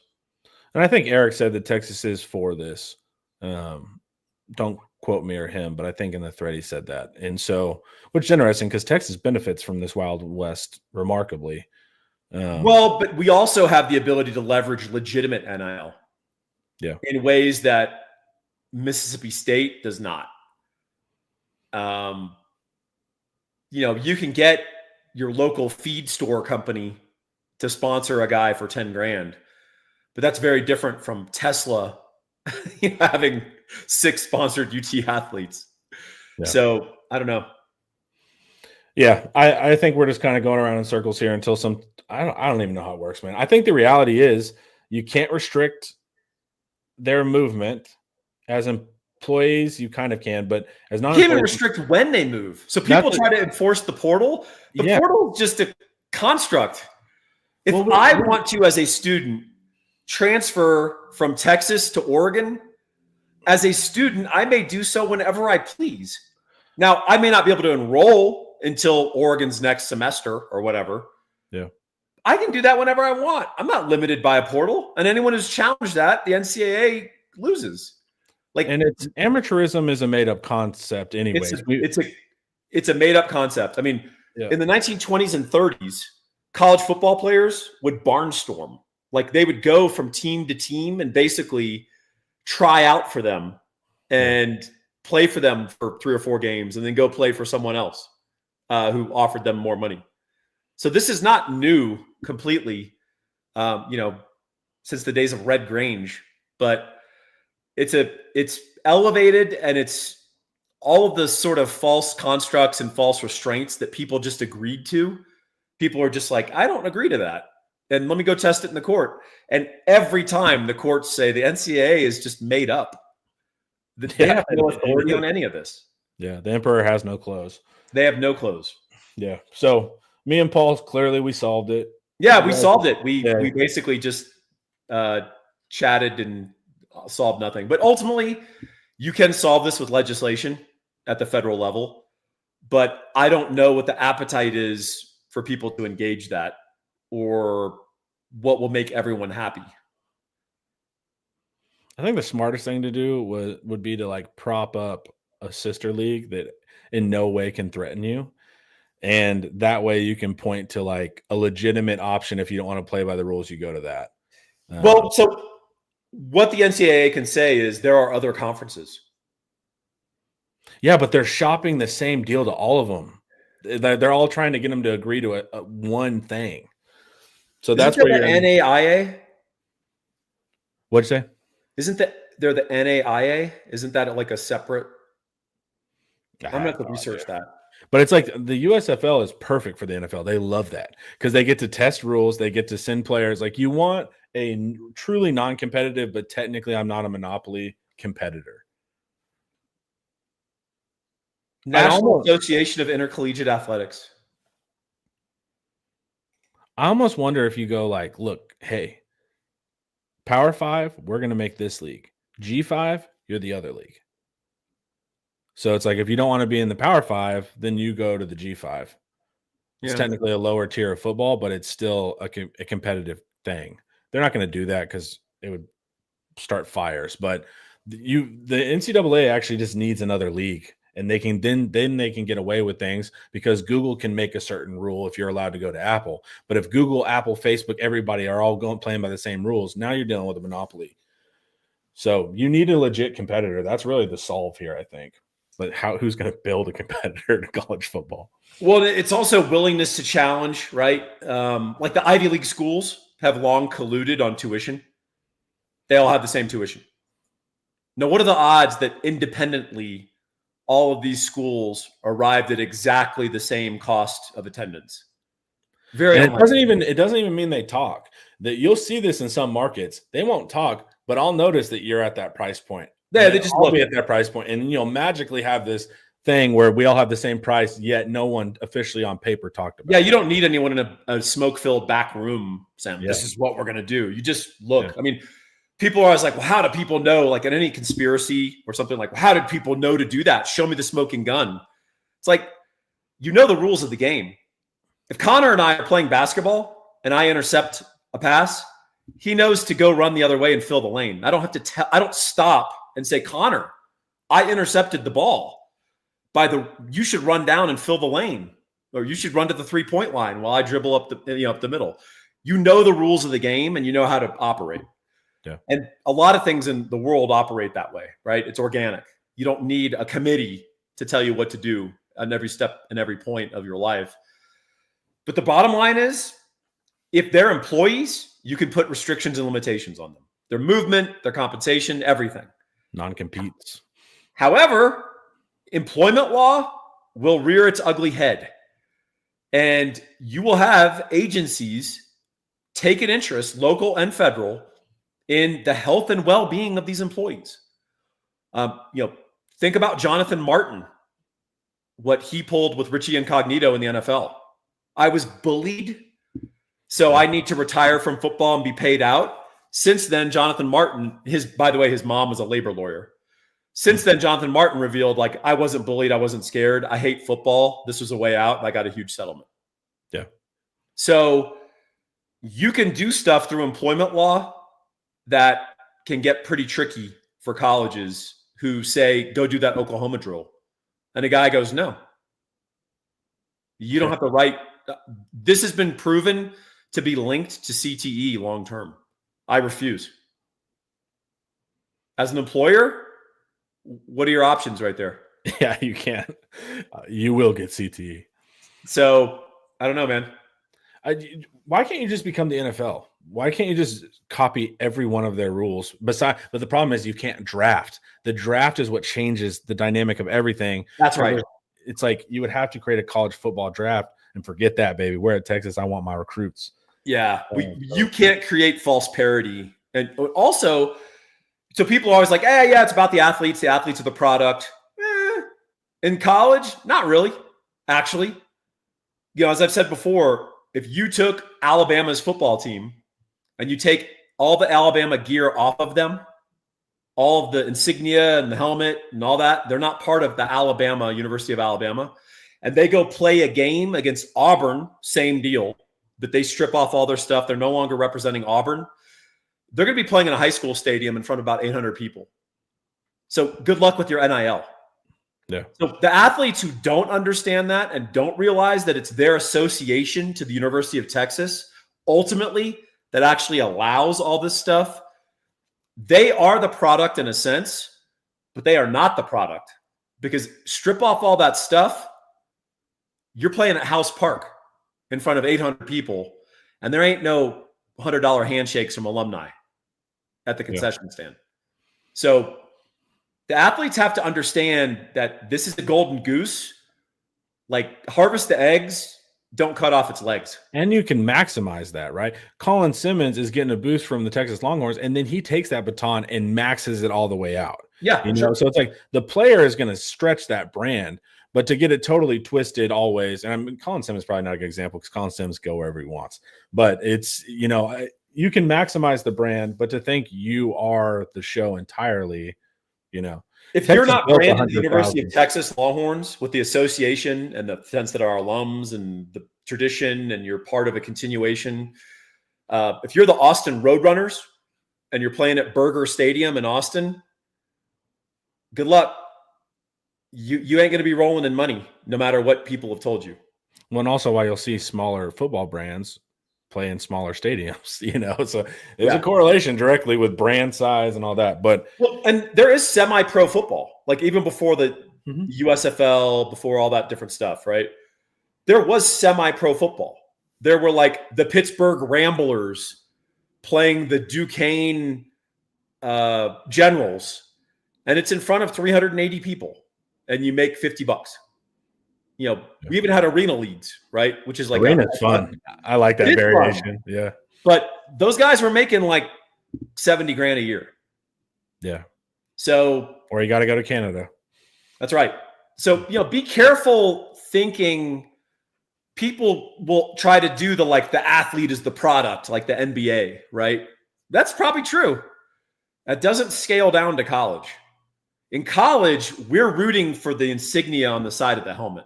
Speaker 1: And I think Eric said that Texas is for this. Don't quote me or him, but I think in the thread he said that. And so, which is interesting because Texas benefits from this Wild West remarkably.
Speaker 2: Well, but we also have the ability to leverage legitimate NIL in ways that Mississippi State does not. You can get your local feed store company to sponsor a guy for 10 grand, but that's very different from Tesla having 6 sponsored UT athletes. Yeah. So I don't know.
Speaker 1: Yeah, I think we're just kind of going around in circles here until I don't even know how it works, man. I think the reality is you can't restrict their movement as employees. You kind of can, but as not,
Speaker 2: you can't even restrict when they move. So people try to enforce the portal. The portal is just a construct. If I want to, as a student, transfer from Texas to Oregon, as a student, I may do so whenever I please. Now, I may not be able to enroll until Oregon's next semester or whatever.
Speaker 1: Yeah.
Speaker 2: I can do that whenever I want. I'm not limited by a portal. And anyone who's challenged that, the NCAA loses.
Speaker 1: And amateurism is a made-up concept anyways.
Speaker 2: It's a made-up concept. I mean, in the 1920s and 30s, college football players would barnstorm. Like, they would go from team to team and basically try out for them and play for them for 3 or 4 games and then go play for someone else who offered them more money. So this is not new completely, since the days of Red Grange, but it's elevated, and it's all of the sort of false constructs and false restraints that people just agreed to. People are just like, I don't agree to that. And let me go test it in the court. And every time the courts say the NCAA is just made up. They have no authority on any of this.
Speaker 1: Yeah, the emperor has no clothes.
Speaker 2: They have no clothes.
Speaker 1: Yeah. So me and Paul, clearly we solved it.
Speaker 2: Yeah, we solved it. We basically just chatted and solved nothing. But ultimately, you can solve this with legislation at the federal level. But I don't know what the appetite is for people to engage that, or what will make everyone happy.
Speaker 1: I think the smartest thing to do would be to prop up a sister league that in no way can threaten you. And that way you can point to a legitimate option. If you don't want to play by the rules, you go to that.
Speaker 2: Well, so what the NCAA can say is there are other conferences.
Speaker 1: Yeah, but they're shopping the same deal to all of them. They're all trying to get them to agree to a one thing. So that's where
Speaker 2: the NAIA.
Speaker 1: What'd you say?
Speaker 2: Isn't they're the NAIA? Isn't that a separate? I'm gonna have to research that.
Speaker 1: But it's the USFL is perfect for the NFL. They love that because they get to test rules. They get to send players. You want a truly non-competitive, but technically I'm not a monopoly competitor.
Speaker 2: National Association of Intercollegiate Athletics.
Speaker 1: I almost wonder if you go look, hey, Power 5, we're going to make this league. G5, you're the other league. So it's like if you don't want to be in the Power 5, then you go to the G5. It's technically a lower tier of football, but it's still a competitive thing. They're not going to do that because it would start fires. But the NCAA actually just needs another league, and they can then they can get away with things because Google can make a certain rule if you're allowed to go to Apple. But if Google, Apple, Facebook, everybody are all playing by the same rules, now you're dealing with a monopoly. So you need a legit competitor. That's really the solve here, I think. But who's going to build a competitor to college football?
Speaker 2: Well, it's also willingness to challenge, right? Like the Ivy League schools have long colluded on tuition. They all have the same tuition. Now, what are the odds that independently all of these schools arrived at exactly the same cost of attendance?
Speaker 1: Very unlikely. It doesn't even mean they talk. That you'll see this in some markets. They won't talk, but I'll notice that you're at that price point.
Speaker 2: Yeah, they just
Speaker 1: look at that price point, and you'll magically have this thing where we all have the same price, yet no one officially on paper talked about it.
Speaker 2: Yeah, you don't need anyone in a smoke-filled back room, Sam. Yeah. This is what we're going to do. You just look. Yeah. I mean, people are always like, well, how do people know? Like in any conspiracy or something like, well, how did people know to do that? Show me the smoking gun. It's like, you know the rules of the game. If Connor and I are playing basketball and I intercept a pass, he knows to go run the other way and fill the lane. I don't have to I don't stop and say, Connor, I intercepted the ball. You should run down and fill the lane, or you should run to the 3-point line while I dribble up the middle. You know the rules of the game and you know how to operate.
Speaker 1: Yeah.
Speaker 2: And a lot of things in the world operate that way, right? It's organic. You don't need a committee to tell you what to do on every step and every point of your life. But the bottom line is, if they're employees, you can put restrictions and limitations on them. Their movement, their compensation, everything.
Speaker 1: Non-competes.
Speaker 2: However, employment law will rear its ugly head. And you will have agencies take an interest, local and federal, in the health and well-being of these employees. Think about Jonathan Martin, what he pulled with Richie Incognito in the NFL. I was bullied, so I need to retire from football and be paid out. Since then, Jonathan Martin, by the way, his mom was a labor lawyer. Since then, Jonathan Martin revealed, like, I wasn't bullied. I wasn't scared. I hate football. This was a way out. And I got a huge settlement.
Speaker 1: Yeah.
Speaker 2: So you can do stuff through employment law that can get pretty tricky for colleges who say, go do that Oklahoma drill. And a guy goes, no. You don't have to write. This has been proven to be linked to CTE long term. I refuse. As an employer, what are your options right there?
Speaker 1: Yeah, you can't. You will get CTE.
Speaker 2: So I don't know, man.
Speaker 1: Why can't you just become the NFL? Why can't you just copy every one of their rules? But the problem is you can't draft. The draft is what changes the dynamic of everything.
Speaker 2: That's right.
Speaker 1: It's like you would have to create a college football draft and forget that, baby. We're at Texas. I want my recruits.
Speaker 2: Yeah, you can't create false parity. And also, so people are always like, yeah, it's about the athletes. The athletes are the product. In college, not really, actually. As I've said before, if you took Alabama's football team and you take all the Alabama gear off of them, all of the insignia and the helmet and all that, they're not part of the University of Alabama. And they go play a game against Auburn, same deal, but they strip off all their stuff. They're no longer representing Auburn. They're going to be playing in a high school stadium in front of about 800 people. So good luck with your NIL.
Speaker 1: Yeah.
Speaker 2: So the athletes who don't understand that and don't realize that it's their association to the University of Texas, ultimately, that actually allows all this stuff, they are the product in a sense, but they are not the product. Because strip off all that stuff, you're playing at House Park in front of 800 people, and there ain't no $100 handshakes from alumni at the concession stand. So the athletes have to understand that this is the golden goose. Like, harvest the eggs, don't cut off its legs.
Speaker 1: And you can maximize that, right? Colin Simmons is getting a boost from the Texas Longhorns, and then he takes that baton and maxes it all the way out.
Speaker 2: Yeah.
Speaker 1: Sure. So it's like the player is going to stretch that brand, but to get it totally twisted always, and I mean, Colin Simmons is probably not a good example because Colin Simmons go wherever he wants. But it's, you can maximize the brand, but to think you are the show entirely, You know,
Speaker 2: If you're
Speaker 1: Texas
Speaker 2: not
Speaker 1: built
Speaker 2: branded the University of
Speaker 1: 100,000.
Speaker 2: Texas Longhorns with the association and the sense that our alums and the tradition, and you're part of a continuation, if you're the Austin Roadrunners and you're playing at Burger Stadium in Austin, good luck. You ain't going to be rolling in money, no matter what people have told you.
Speaker 1: Well, and also why you'll see smaller football brands play in smaller stadiums, you know. So there's a correlation directly with brand size and all that. But
Speaker 2: and there is semi-pro football, like even before the USFL, before all that different stuff, right? There was semi-pro football. There were like the Pittsburgh Ramblers playing the Duquesne Generals, and it's in front of 380 people, and you make $50. You know, we even had arena leads, right? Which is like
Speaker 1: arena's fun. I like that variation. Fun. Yeah.
Speaker 2: But those guys were making like 70 grand a year.
Speaker 1: Yeah.
Speaker 2: So,
Speaker 1: or you got to go to Canada.
Speaker 2: That's right. So, you know, be careful thinking people will try to do the athlete is the product, like the NBA, right? That's probably true. That doesn't scale down to college. In college, we're rooting for the insignia on the side of the helmet.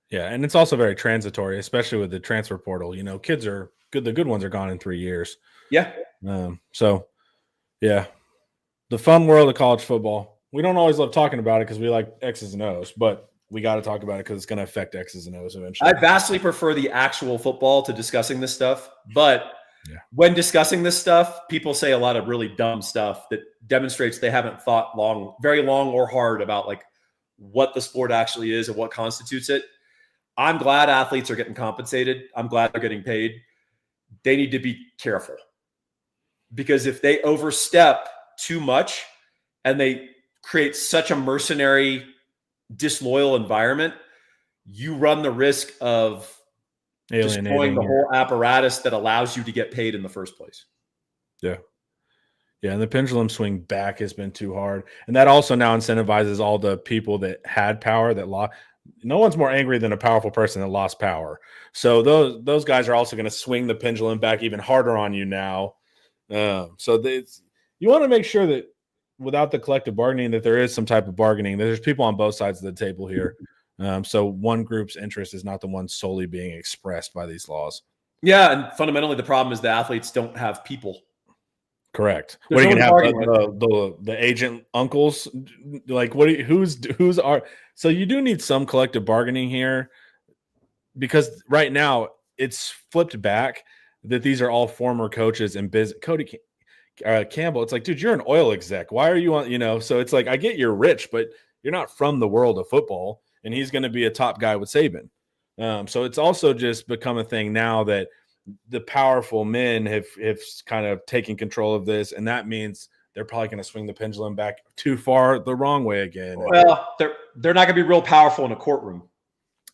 Speaker 1: Yeah, and it's also very transitory, especially with the transfer portal. You know, kids are good. The good ones are gone in 3 years.
Speaker 2: Yeah.
Speaker 1: So, yeah, the fun world of college football. We don't always love talking about it because we like X's and O's, but we got to talk about it because it's going to affect X's and O's eventually.
Speaker 2: I vastly prefer the actual football to discussing this stuff. But when discussing this stuff, people say a lot of really dumb stuff that demonstrates they haven't thought very long or hard about like what the sport actually is and what constitutes it. I'm glad athletes are getting compensated. I'm glad they're getting paid. They need to be careful, because if they overstep too much and they create such a mercenary, disloyal environment, you run the risk of destroying the whole apparatus that allows you to get paid in the first place.
Speaker 1: Yeah. Yeah, and the pendulum swing back has been too hard. And that also now incentivizes all the people that had power that lost. No one's more angry than a powerful person that lost power. So those guys are also going to swing the pendulum back even harder on you now. So you want to make sure that without the collective bargaining, that there is some type of bargaining. There's people on both sides of the table here. So one group's interest is not the one solely being expressed by these laws.
Speaker 2: Yeah, and fundamentally, the problem is the athletes don't have people.
Speaker 1: Correct. What are you gonna have the agent uncles? Like who's are? So you do need some collective bargaining here, because right now it's flipped back that these are all former coaches and Cody Campbell. It's like, dude, you're an oil exec. Why are you on? You know, so it's like, I get you're rich, but you're not from the world of football, and he's going to be a top guy with Saban. So it's also just become a thing now that the powerful men have kind of taken control of this, and that means they're probably going to swing the pendulum back too far the wrong way again.
Speaker 2: Well, they're not going to be real powerful in a courtroom.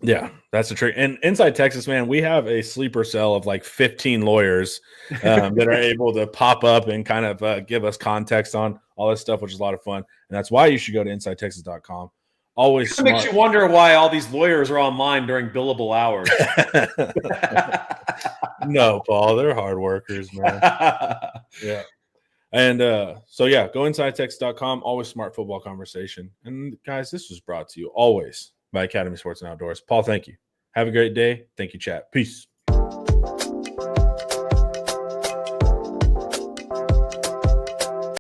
Speaker 1: Yeah, that's the trick. And inside Texas, man, we have a sleeper cell of like 15 lawyers that are able to pop up and kind of give us context on all this stuff, which is a lot of fun. And that's why you should go to InsideTexas.com. Always
Speaker 2: it makes you wonder why all these lawyers are online during billable hours.
Speaker 1: No, Paul, they're hard workers, man. Yeah. And so, yeah, go InsideTexas.com. Always smart football conversation. And guys, this was brought to you always by Academy Sports and Outdoors. Paul, thank you. Have a great day. Thank you, chat. Peace.